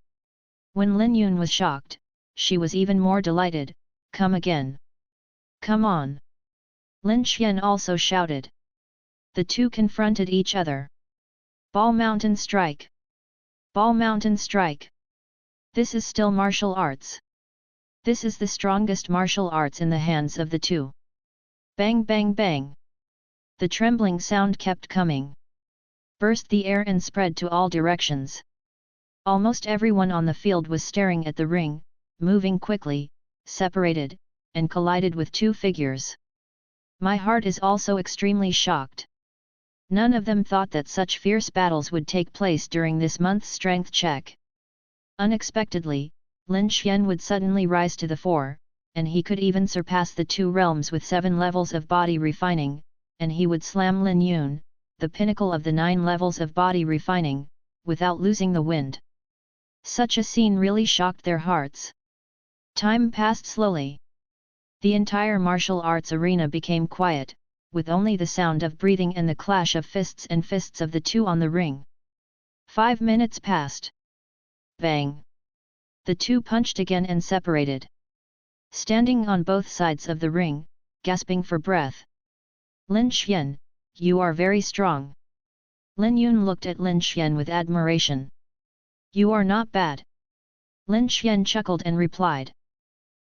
When Lin Yun was shocked, she was even more delighted, come again. Come on. Lin Xian also shouted. The two confronted each other. Ball Mountain Strike. Ball Mountain Strike. This is still martial arts. This is the strongest martial arts in the hands of the two. Bang bang bang. The trembling sound kept coming. Burst the air and spread to all directions. Almost everyone on the field was staring at the ring, moving quickly, separated, and collided with two figures. My heart is also extremely shocked. None of them thought that such fierce battles would take place during this month's strength check. Unexpectedly, Lin Xian would suddenly rise to the fore, and he could even surpass the two realms with 7 levels of body refining, and he would slam Lin Yun, the pinnacle of the 9 levels of body refining, without losing the wind. Such a scene really shocked their hearts. Time passed slowly. The entire martial arts arena became quiet, with only the sound of breathing and the clash of fists of the two on the ring. 5 minutes passed. Bang! The two punched again and separated. Standing on both sides of the ring, gasping for breath. Lin Xian, you are very strong. Lin Yun looked at Lin Xian with admiration. You are not bad. Lin Xian chuckled and replied.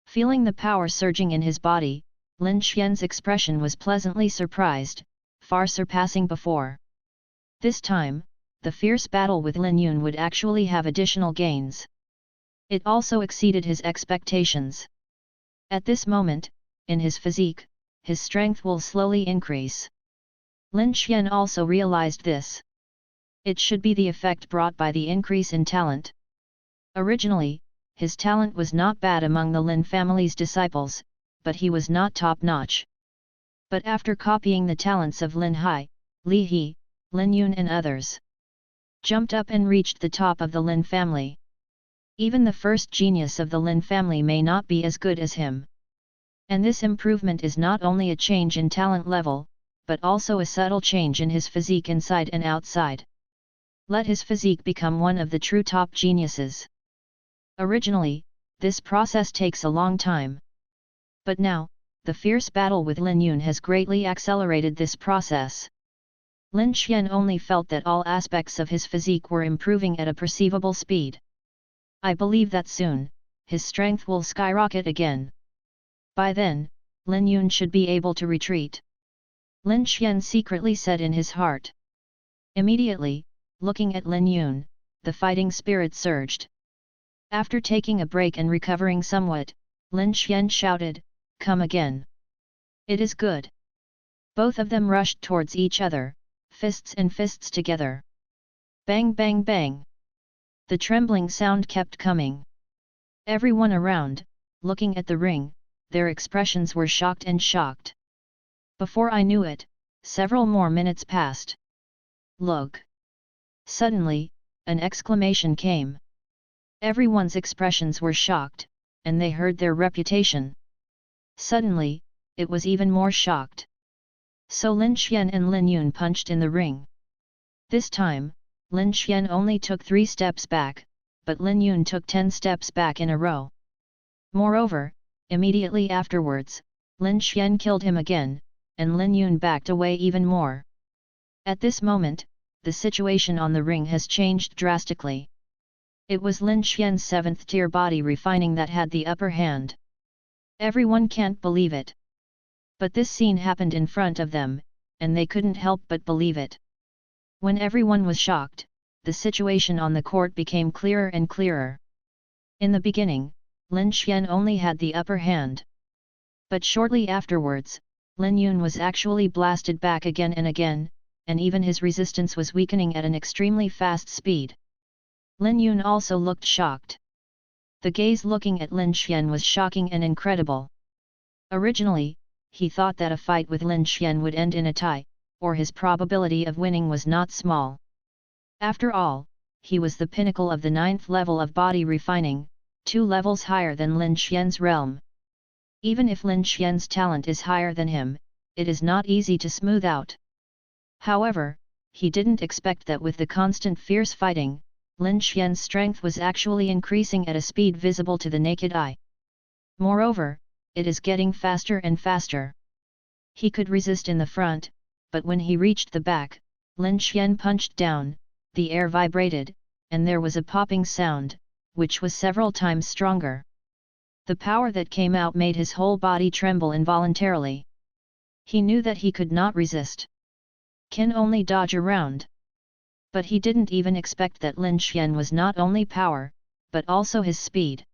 Feeling the power surging in his body, Lin Xian's expression was pleasantly surprised, far surpassing before. This time, the fierce battle with Lin Yun would actually have additional gains. It also exceeded his expectations. At this moment, in his physique, his strength will slowly increase. Lin Xian also realized this. It should be the effect brought by the increase in talent. Originally, his talent was not bad among the Lin family's disciples, but he was not top-notch. But after copying the talents of Lin Hai, Li He, Lin Yun and others, jumped up and reached the top of the Lin family. Even the first genius of the Lin family may not be as good as him. And this improvement is not only a change in talent level, but also a subtle change in his physique inside and outside. Let his physique become one of the true top geniuses. Originally, this process takes a long time. But now, the fierce battle with Lin Yun has greatly accelerated this process. Lin Xian only felt that all aspects of his physique were improving at a perceivable speed. I believe that soon, his strength will skyrocket again. By then, Lin Yun should be able to retreat. Lin Xian secretly said in his heart. Immediately, looking at Lin Yun, the fighting spirit surged. After taking a break and recovering somewhat, Lin Xian shouted, "Come again! It is good!" Both of them rushed towards each other, fists and fists together. Bang bang bang! The trembling sound kept coming. Everyone around, looking at the ring, their expressions were shocked and shocked. Before I knew it, several more minutes passed. Look! Suddenly, an exclamation came. Everyone's expressions were shocked, and they heard their reputation. Suddenly, it was even more shocked. So Lin Xian and Lin Yun punched in the ring. This time, Lin Xian only took 3 steps back, but Lin Yun took 10 steps back in a row. Moreover, immediately afterwards, Lin Xian killed him again, and Lin Yun backed away even more. At this moment, the situation on the ring has changed drastically. It was Lin Xian's 7th tier body refining that had the upper hand. Everyone can't believe it. But this scene happened in front of them, and they couldn't help but believe it. When everyone was shocked, the situation on the court became clearer and clearer. In the beginning, Lin Xian only had the upper hand. But shortly afterwards, Lin Yun was actually blasted back again and again, and even his resistance was weakening at an extremely fast speed. Lin Yun also looked shocked. The gaze looking at Lin Xian was shocking and incredible. Originally, he thought that a fight with Lin Xian would end in a tie, or his probability of winning was not small. After all, he was the pinnacle of the 9th level of body refining, 2 levels higher than Lin Xian's realm. Even if Lin Xian's talent is higher than him, it is not easy to smooth out. However, he didn't expect that with the constant fierce fighting, Lin Xian's strength was actually increasing at a speed visible to the naked eye. Moreover, it is getting faster and faster. He could resist in the front, but when he reached the back, Lin Xian punched down, the air vibrated, and there was a popping sound, which was several times stronger. The power that came out made his whole body tremble involuntarily. He knew that he could not resist. Can only dodge around. But he didn't even expect that Lin Xian was not only power, but also his speed.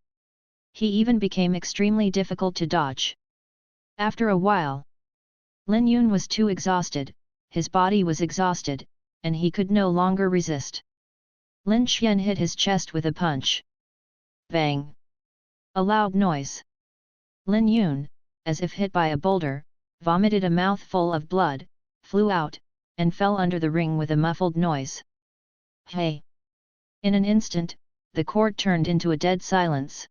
He even became extremely difficult to dodge. After a while, Lin Yun was too exhausted, his body was exhausted, and he could no longer resist. Lin Xian hit his chest with a punch. Bang! A loud noise. Lin Yun, as if hit by a boulder, vomited a mouthful of blood, flew out, and fell under the ring with a muffled noise. Hey! In an instant, the court turned into a dead silence.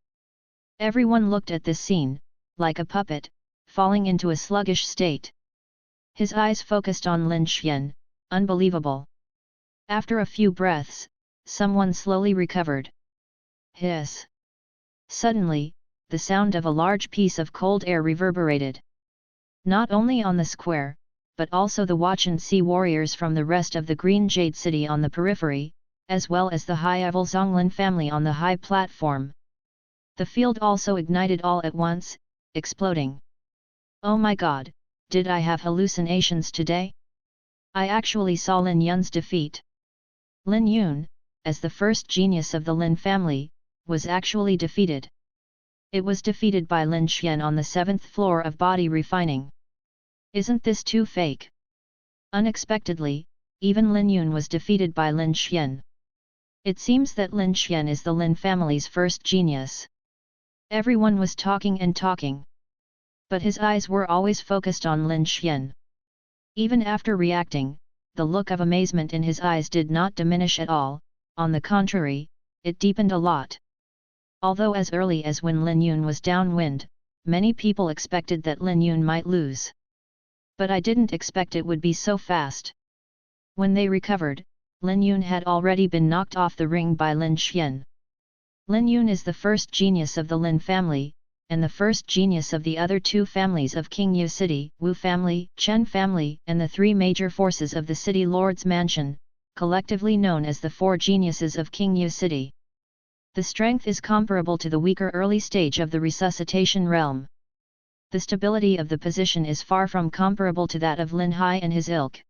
Everyone looked at this scene, like a puppet, falling into a sluggish state. His eyes focused on Lin Xian, unbelievable. After a few breaths, someone slowly recovered. Hiss! Suddenly, the sound of a large piece of cold air reverberated. Not only on the square, but also the watch and see warriors from the rest of the Green Jade City on the periphery, as well as the high-level Zonglin family on the high platform. The field also ignited all at once, exploding. Oh my god, did I have hallucinations today? I actually saw Lin Yun's defeat. Lin Yun, as the first genius of the Lin family, was actually defeated. It was defeated by Lin Xian on the 7th floor of body refining. Isn't this too fake? Unexpectedly, even Lin Yun was defeated by Lin Xian. It seems that Lin Xian is the Lin family's first genius. Everyone was talking and talking. But his eyes were always focused on Lin Xian. Even after reacting, the look of amazement in his eyes did not diminish at all, on the contrary, it deepened a lot. Although as early as when Lin Yun was downwind, many people expected that Lin Yun might lose. But I didn't expect it would be so fast. When they recovered, Lin Yun had already been knocked off the ring by Lin Xian. Lin Yun is the first genius of the Lin family, and the first genius of the other 2 families of Qingyu City, Wu family, Chen family, and the 3 major forces of the City Lord's Mansion, collectively known as the 4 geniuses of Qingyu City. The strength is comparable to the weaker early stage of the resuscitation realm. The stability of the position is far from comparable to that of Lin Hai and his ilk.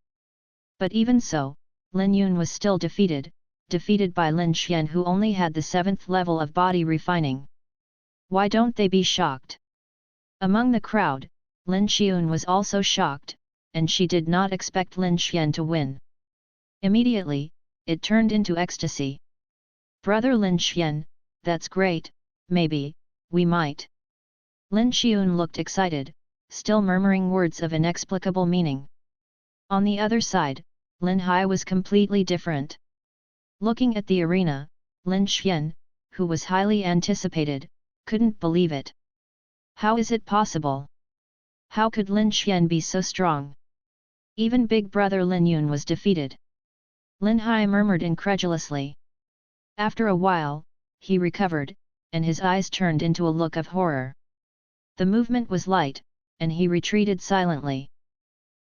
But even so, Lin Yun was still defeated by Lin Xian, who only had the 7th level of body refining. Why don't they be shocked? Among the crowd, Lin Xiun was also shocked, and she did not expect Lin Xian to win. Immediately, it turned into ecstasy. Brother Lin Xian, that's great, maybe, we might. Lin Xiun looked excited, still murmuring words of inexplicable meaning. On the other side, Lin Hai was completely different. Looking at the arena, Lin Xian, who was highly anticipated, couldn't believe it. How is it possible? How could Lin Xian be so strong? Even big brother Lin Yun was defeated. Lin Hai murmured incredulously. After a while, he recovered, and his eyes turned into a look of horror. The movement was light, and he retreated silently.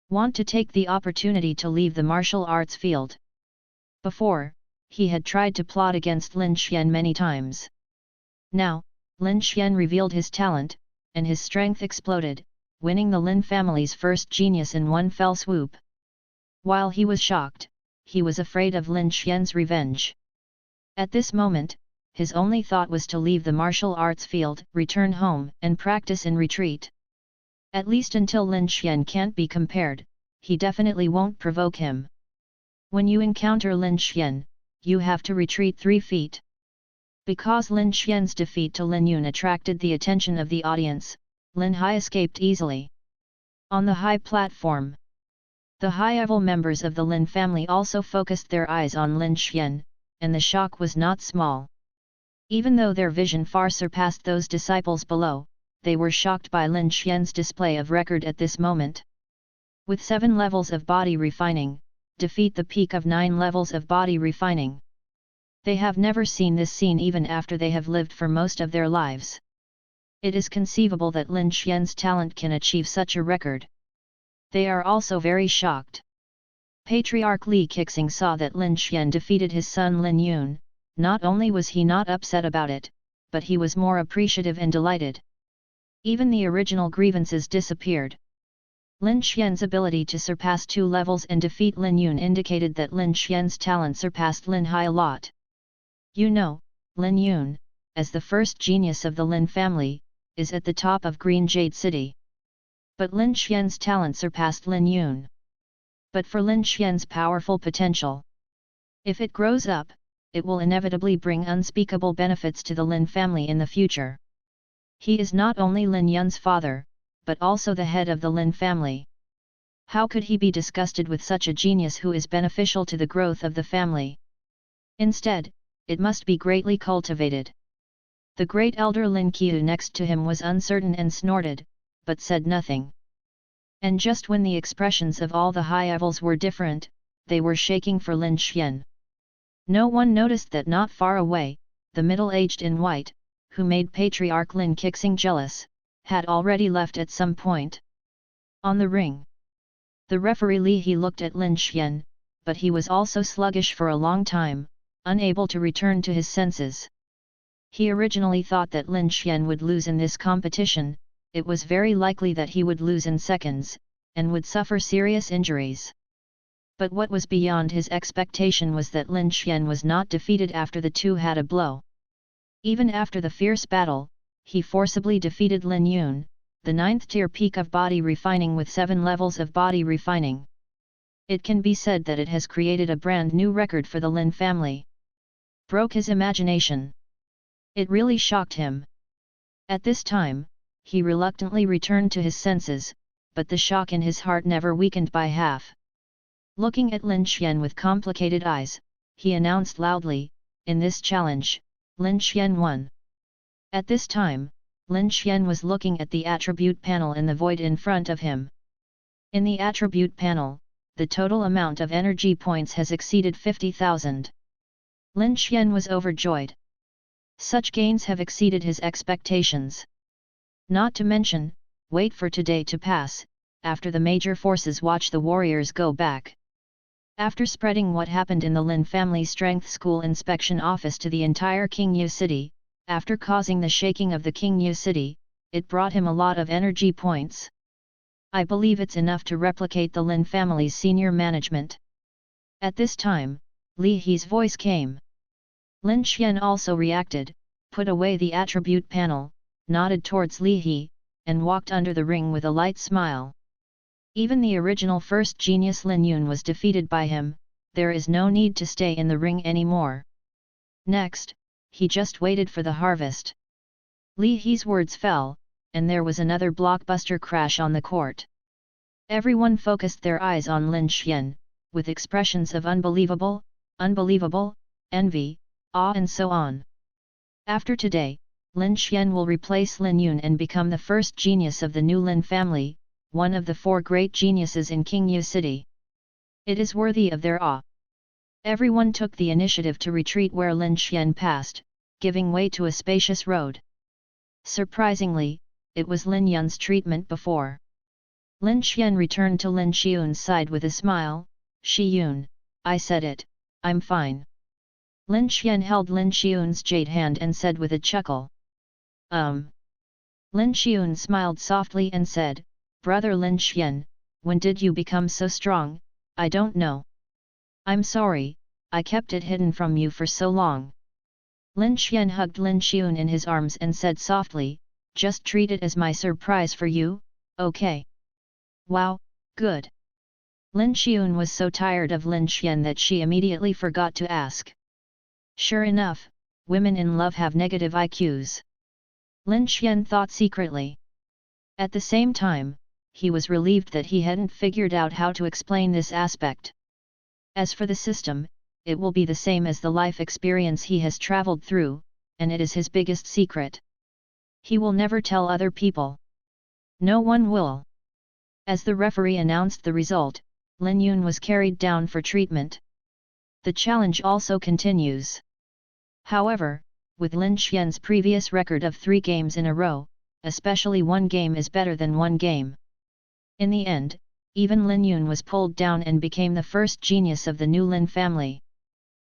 Want to take the opportunity to leave the martial arts field. Before, he had tried to plot against Lin Xian many times. Now, Lin Xian revealed his talent, and his strength exploded, winning the Lin family's first genius in one fell swoop. While he was shocked, he was afraid of Lin Xian's revenge. At this moment, his only thought was to leave the martial arts field, return home, and practice in retreat. At least until Lin Xian can't be compared, he definitely won't provoke him. When you encounter Lin Xian, you have to retreat 3 feet. Because Lin Xian's defeat to Lin Yun attracted the attention of the audience, Lin Hai escaped easily. On the high platform, the high-level members of the Lin family also focused their eyes on Lin Xian, and the shock was not small. Even though their vision far surpassed those disciples below, they were shocked by Lin Xian's display of record at this moment. With 7 levels of body refining, defeat the peak of 9 levels of body refining. They have never seen this scene even after they have lived for most of their lives. It is conceivable that Lin Xian's talent can achieve such a record. They are also very shocked. Patriarch Li Kixing saw that Lin Xian defeated his son Lin Yun. Not only was he not upset about it, but he was more appreciative and delighted. Even the original grievances disappeared. Lin Xian's ability to surpass 2 levels and defeat Lin Yun indicated that Lin Xian's talent surpassed Lin Hai a lot. You know, Lin Yun, as the first genius of the Lin family, is at the top of Green Jade City. But Lin Xian's talent surpassed Lin Yun. But for Lin Xian's powerful potential, if it grows up, it will inevitably bring unspeakable benefits to the Lin family in the future. He is not only Lin Yun's father, but also the head of the Lin family. How could he be disgusted with such a genius who is beneficial to the growth of the family? Instead, it must be greatly cultivated. The great elder Lin Qiu next to him was uncertain and snorted, but said nothing. And just when the expressions of all the high-levels were different, they were shaking for Lin Xian. No one noticed that not far away, the middle-aged in white, who made Patriarch Lin Kixing jealous, had already left at some point. On the ring, the referee Li He looked at Lin Xian, but he was also sluggish for a long time, unable to return to his senses. He originally thought that Lin Xian would lose in this competition. It was very likely that he would lose in seconds, and would suffer serious injuries. But what was beyond his expectation was that Lin Xian was not defeated after the two had a blow. Even after the fierce battle, he forcibly defeated Lin Yun, the 9th-tier peak of body refining with 7 levels of body refining. It can be said that it has created a brand new record for the Lin family. Broke his imagination. It really shocked him. At this time, he reluctantly returned to his senses, but the shock in his heart never weakened by half. Looking at Lin Xian with complicated eyes, he announced loudly, "In this challenge, Lin Xian won." At this time, Lin Xian was looking at the attribute panel in the void in front of him. In the attribute panel, the total amount of energy points has exceeded 50,000. Lin Xian was overjoyed. Such gains have exceeded his expectations. Not to mention, wait for today to pass, after the major forces watch the warriors go back. After spreading what happened in the Lin family strength school inspection office to the entire Qingyu city, after causing the shaking of the Qingyu city, it brought him a lot of energy points. I believe it's enough to replicate the Lin family's senior management. At this time, Li He's voice came. Lin Xian also reacted, put away the attribute panel, nodded towards Li He, and walked under the ring with a light smile. Even the original first genius Lin Yun was defeated by him. There is no need to stay in the ring anymore. Next, he just waited for the harvest. Li He's words fell, and there was another blockbuster crash on the court. Everyone focused their eyes on Lin Xian, with expressions of unbelievable, unbelievable, envy, awe and so on. After today, Lin Xian will replace Lin Yun and become the first genius of the new Lin family, one of the 4 great geniuses in Qingyu City. It is worthy of their awe. Everyone took the initiative to retreat where Lin Xian passed, giving way to a spacious road. Surprisingly, it was Lin Yun's treatment before. Lin Xian returned to Lin Xiun's side with a smile. "Shi Yun, I said it, I'm fine." Lin Xian held Lin Xiun's jade hand and said with a chuckle. Lin Xiun smiled softly and said, "Brother Lin Xian, when did you become so strong? I don't know. I'm sorry, I kept it hidden from you for so long." Lin Xian hugged Lin Xiun in his arms and said softly, "Just treat it as my surprise for you, okay?" "Wow, good." Lin Xiun was so tired of Lin Xian that she immediately forgot to ask. Sure enough, women in love have negative IQs. Lin Xian thought secretly. At the same time, he was relieved that he hadn't figured out how to explain this aspect. As for the system, it will be the same as the life experience he has traveled through, and it is his biggest secret. He will never tell other people. No one will. As the referee announced the result, Lin Yun was carried down for treatment. The challenge also continues. However, with Lin Xian's previous record of 3 games in a row, especially 1 game is better than 1 game. In the end, even Lin Yun was pulled down and became the first genius of the new Lin family.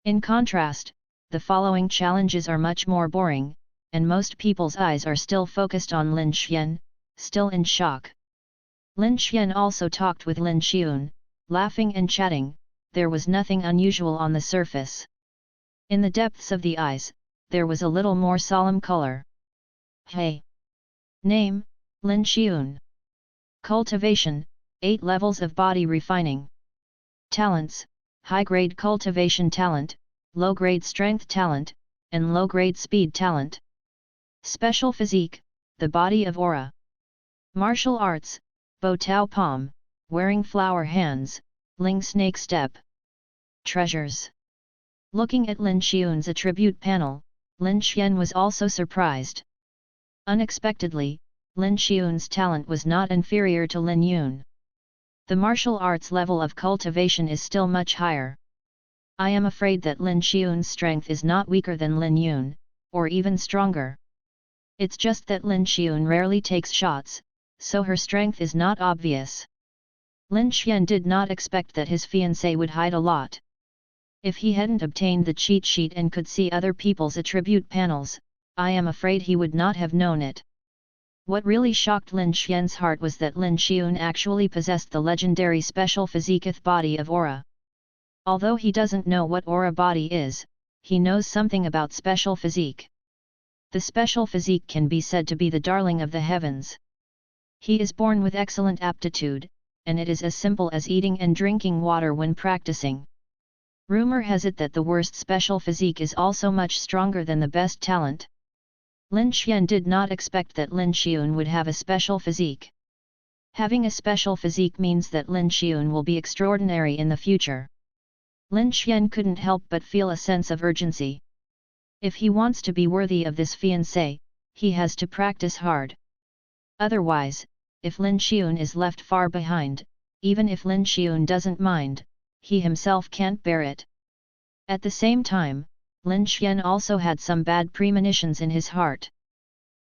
In contrast, the following challenges are much more boring, and most people's eyes are still focused on Lin Xian, still in shock. Lin Xian also talked with Lin Xiun, laughing and chatting. There was nothing unusual on the surface. In the depths of the eyes, there was a little more solemn color. Hey! Name, Lin Xiun. Cultivation, 8 levels of body refining. Talents, high-grade cultivation talent, low-grade strength talent, and low-grade speed talent. Special physique, the body of aura. Martial arts, Bo Tao Palm, wearing flower hands, Ling Snake Step. Treasures. Looking at Lin Xiun's attribute panel, Lin Xian was also surprised. Unexpectedly, Lin Xiun's talent was not inferior to Lin Yun. The martial arts level of cultivation is still much higher. I am afraid that Lin Xiun's strength is not weaker than Lin Yun, or even stronger. It's just that Lin Xiun rarely takes shots, so her strength is not obvious. Lin Xian did not expect that his fiancée would hide a lot. If he hadn't obtained the cheat sheet and could see other people's attribute panels, I am afraid he would not have known it. What really shocked Lin Xian's heart was that Lin Xiun actually possessed the legendary special physique body of aura. Although he doesn't know what aura body is, he knows something about special physique. The special physique can be said to be the darling of the heavens. He is born with excellent aptitude, and it is as simple as eating and drinking water when practicing. Rumor has it that the worst special physique is also much stronger than the best talent. Lin Xian did not expect that Lin Xiun would have a special physique. Having a special physique means that Lin Xiun will be extraordinary in the future. Lin Xian couldn't help but feel a sense of urgency. If he wants to be worthy of this fiancé, he has to practice hard. Otherwise, if Lin Xiun is left far behind, even if Lin Xiun doesn't mind, he himself can't bear it. At the same time, Lin Xian also had some bad premonitions in his heart.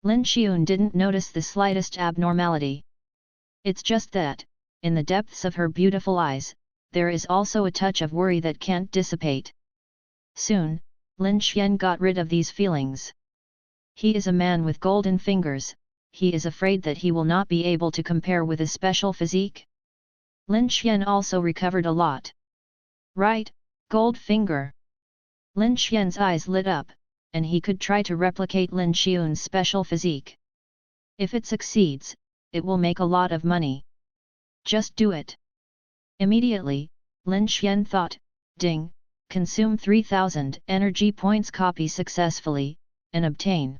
Lin Xiun didn't notice the slightest abnormality. It's just that, in the depths of her beautiful eyes, there is also a touch of worry that can't dissipate. Soon, Lin Xian got rid of these feelings. He is a man with golden fingers, he is afraid that he will not be able to compare with a special physique. Lin Xian also recovered a lot. Right, gold finger. Lin Xian's eyes lit up, and he could try to replicate Lin Xiun's special physique. If it succeeds, it will make a lot of money. Just do it. Immediately, Lin Xian thought, ding, consume 3000 energy points, copy successfully, and obtain.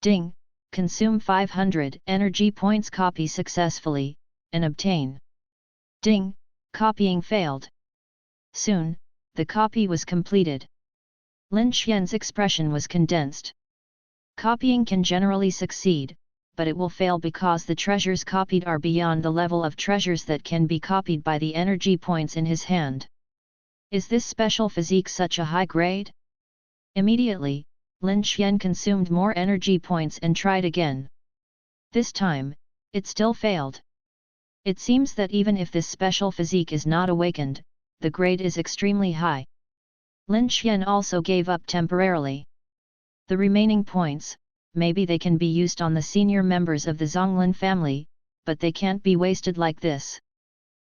Ding, consume 500 energy points, copy successfully, and obtain. Ding, copying failed. Soon, the copy was completed. Lin Xian's expression was condensed. Copying can generally succeed, but it will fail because the treasures copied are beyond the level of treasures that can be copied by the energy points in his hand. Is this special physique such a high grade? Immediately, Lin Xian consumed more energy points and tried again. This time, it still failed. It seems that even if this special physique is not awakened, the grade is extremely high. Lin Xian also gave up temporarily. The remaining points, maybe they can be used on the senior members of the Zonglin family, but they can't be wasted like this.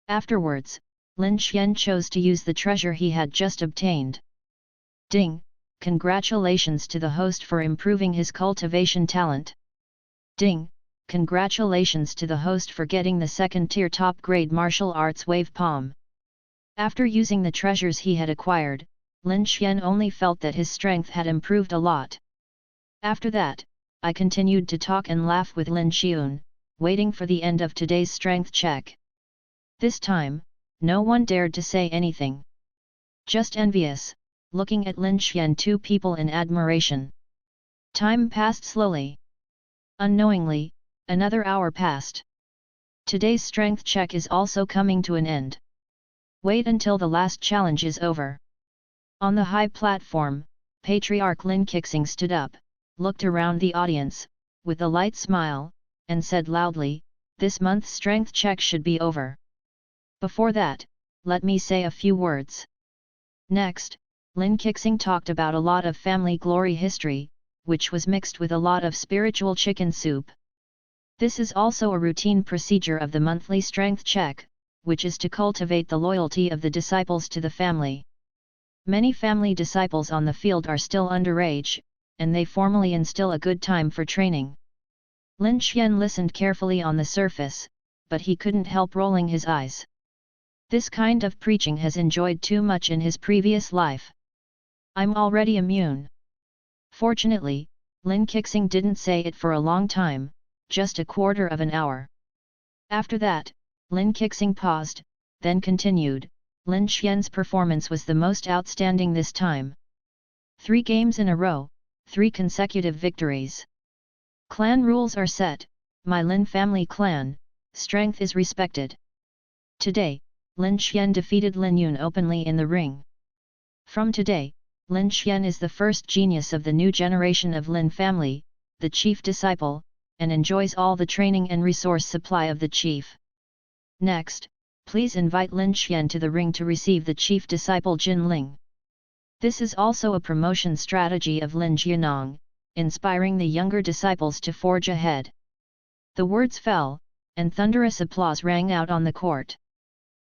Afterwards, Lin Xian chose to use the treasure he had just obtained. Ding! Congratulations to the host for improving his cultivation talent. Ding! Congratulations to the host for getting the second-tier top-grade martial arts wave palm. After using the treasures he had acquired, Lin Xian only felt that his strength had improved a lot. After that, I continued to talk and laugh with Lin Xiun, waiting for the end of today's strength check. This time, no one dared to say anything. Just envious, looking at Lin Xian, two people in admiration. Time passed slowly. Unknowingly, another hour passed. Today's strength check is also coming to an end. Wait until the last challenge is over. On the high platform, Patriarch Lin Kixing stood up, looked around the audience, with a light smile, and said loudly, "This month's strength check should be over. Before that, let me say a few words." Next, Lin Kixing talked about a lot of family glory history, which was mixed with a lot of spiritual chicken soup. This is also a routine procedure of the monthly strength check, which is to cultivate the loyalty of the disciples to the family. Many family disciples on the field are still underage, and they formally instill a good time for training. Lin Xian listened carefully on the surface, but he couldn't help rolling his eyes. This kind of preaching has enjoyed too much in his previous life. I'm already immune. Fortunately, Lin Kixing didn't say it for a long time, just a quarter of an hour. After that, Lin Kixing paused, then continued, "Lin Xian's performance was the most outstanding this time. 3 games in a row, 3 consecutive victories. Clan rules are set, my Lin family clan, strength is respected. Today, Lin Xian defeated Lin Yun openly in the ring. From today, Lin Xian is the first genius of the new generation of Lin family, the chief disciple, and enjoys all the training and resource supply of the chief. Next, please invite Lin Xian to the ring to receive the chief disciple Jin Ling." This is also a promotion strategy of Lin Jianong, inspiring the younger disciples to forge ahead. The words fell, and thunderous applause rang out on the court.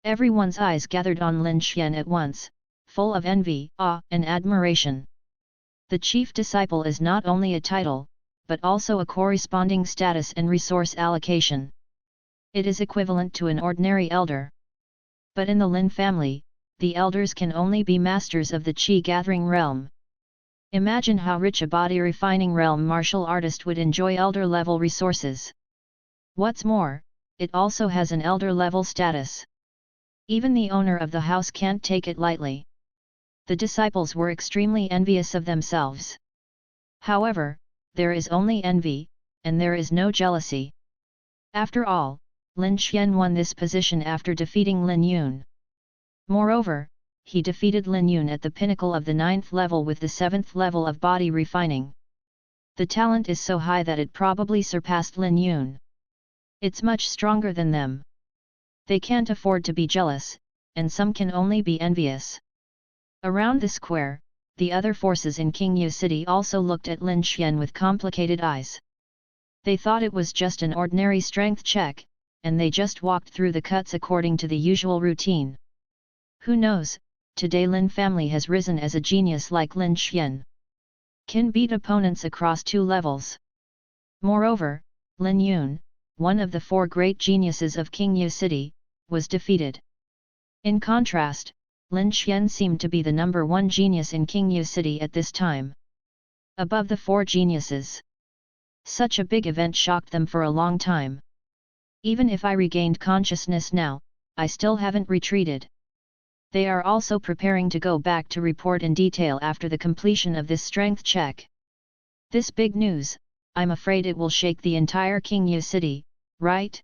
Everyone's eyes gathered on Lin Xian at once, full of envy, awe, and admiration. The chief disciple is not only a title, but also a corresponding status and resource allocation. It is equivalent to an ordinary elder. But in the Lin family, the elders can only be masters of the qi-gathering realm. Imagine how rich a body-refining realm martial artist would enjoy elder-level resources. What's more, it also has an elder-level status. Even the owner of the house can't take it lightly. The disciples were extremely envious of themselves. However, there is only envy, and there is no jealousy. After all, Lin Xian won this position after defeating Lin Yun. Moreover, he defeated Lin Yun at the pinnacle of the 9th level with the 7th level of body refining. The talent is so high that it probably surpassed Lin Yun. It's much stronger than them. They can't afford to be jealous, and some can only be envious. Around the square, the other forces in Qingyu City also looked at Lin Xian with complicated eyes. They thought it was just an ordinary strength check, and they just walked through the cuts according to the usual routine. Who knows, today Lin family has risen as a genius like Lin Xian. Can beat opponents across 2 levels. Moreover, Lin Yun, one of the 4 great geniuses of Qingyu City, was defeated. In contrast, Lin Xian seemed to be the number 1 genius in Qingyu City at this time. Above the 4 geniuses. Such a big event shocked them for a long time. Even if I regained consciousness now, I still haven't retreated. They are also preparing to go back to report in detail after the completion of this strength check. This big news, I'm afraid it will shake the entire Qingyu City, right?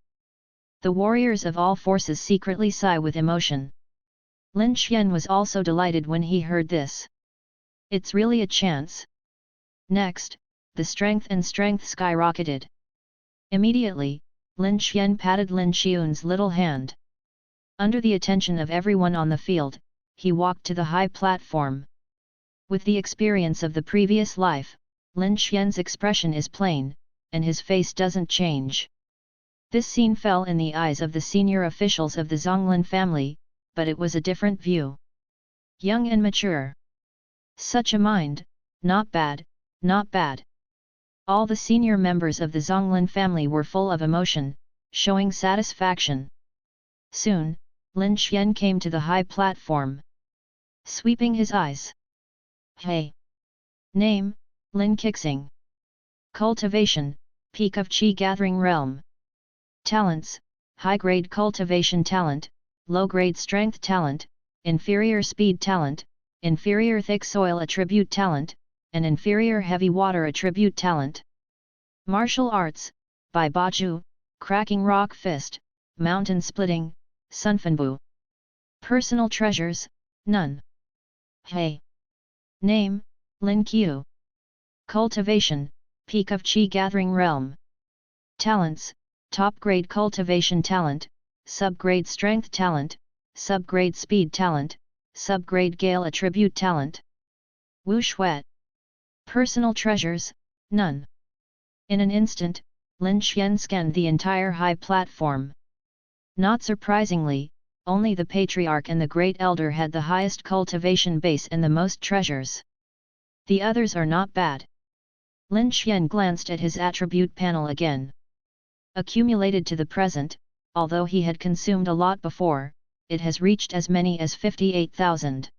The warriors of all forces secretly sigh with emotion. Lin Xian was also delighted when he heard this. It's really a chance. Next, the strength skyrocketed. Immediately, Lin Xian patted Lin Xiun's little hand. Under the attention of everyone on the field, he walked to the high platform. With the experience of the previous life, Lin Xian's expression is plain, and his face doesn't change. This scene fell in the eyes of the senior officials of the Zonglin family, but it was a different view. Young and mature. Such a mind, not bad, not bad. All the senior members of the Zonglin family were full of emotion, showing satisfaction. Soon, Lin Xian came to the high platform. Sweeping his eyes. Hey! Name, Lin Kixing. Cultivation, peak of Qi gathering realm. Talents, high-grade cultivation talent, low-grade strength talent, inferior speed talent, inferior thick soil attribute talent, and inferior heavy water attribute talent. Martial arts, Bai Baju, cracking rock fist, mountain splitting, sunfanbu. Personal treasures, none. Hey! Name, Lin Qiu. Cultivation, peak of Qi gathering realm. Talents, top-grade cultivation talent, sub-grade strength talent, sub-grade speed talent, sub-grade gale attribute talent. Wu Shuet. Personal treasures, none. In an instant, Lin Xian scanned the entire high platform. Not surprisingly, only the Patriarch and the Great Elder had the highest cultivation base and the most treasures. The others are not bad. Lin Xian glanced at his attribute panel again. Accumulated to the present, although he had consumed a lot before, it has reached as many as 58,000.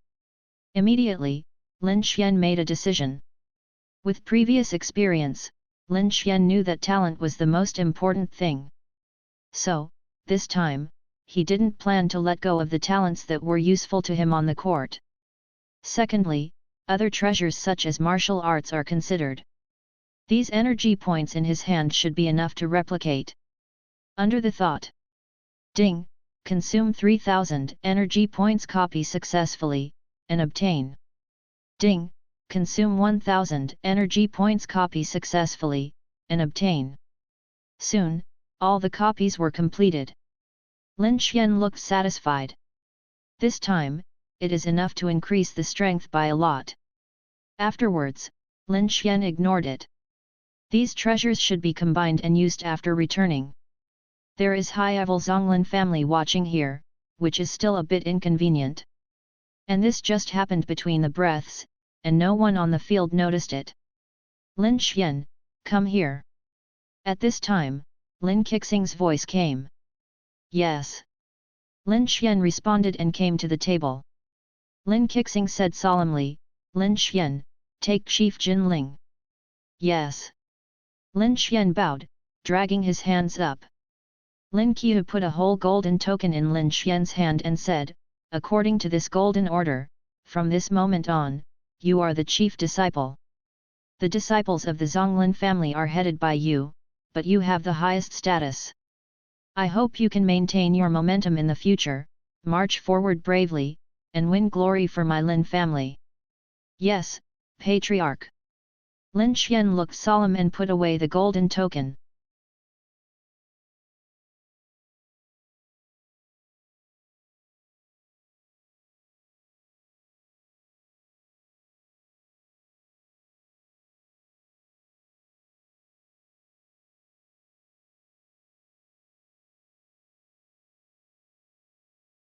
Immediately, Lin Xian made a decision. With previous experience, Lin Xian knew that talent was the most important thing. So, this time, he didn't plan to let go of the talents that were useful to him on the court. Secondly, other treasures such as martial arts are considered. These energy points in his hand should be enough to replicate. Under the thought. Ding, consume 3000 energy points, copy successfully, and obtain. Ding, consume 1000 energy points, copy successfully, and obtain. Soon, all the copies were completed. Lin Xian looked satisfied. This time, it is enough to increase the strength by a lot. Afterwards, Lin Xian ignored it. These treasures should be combined and used after returning. There is high-level Zonglin family watching here, which is still a bit inconvenient. And this just happened between the breaths, and no one on the field noticed it. Lin Xian, come here. At this time, Lin Kixing's voice came. Yes. Lin Xian responded and came to the table. Lin Kixing said solemnly, Lin Xian, take Chief Jin Ling. Yes. Lin Xian bowed, dragging his hands up. Lin Qiu put a whole golden token in Lin Xian's hand and said, according to this golden order, from this moment on, you are the chief disciple. The disciples of the Zonglin family are headed by you, but you have the highest status. I hope you can maintain your momentum in the future, march forward bravely, and win glory for my Lin family. Yes, Patriarch. Lin Xian looked solemn and put away the golden token.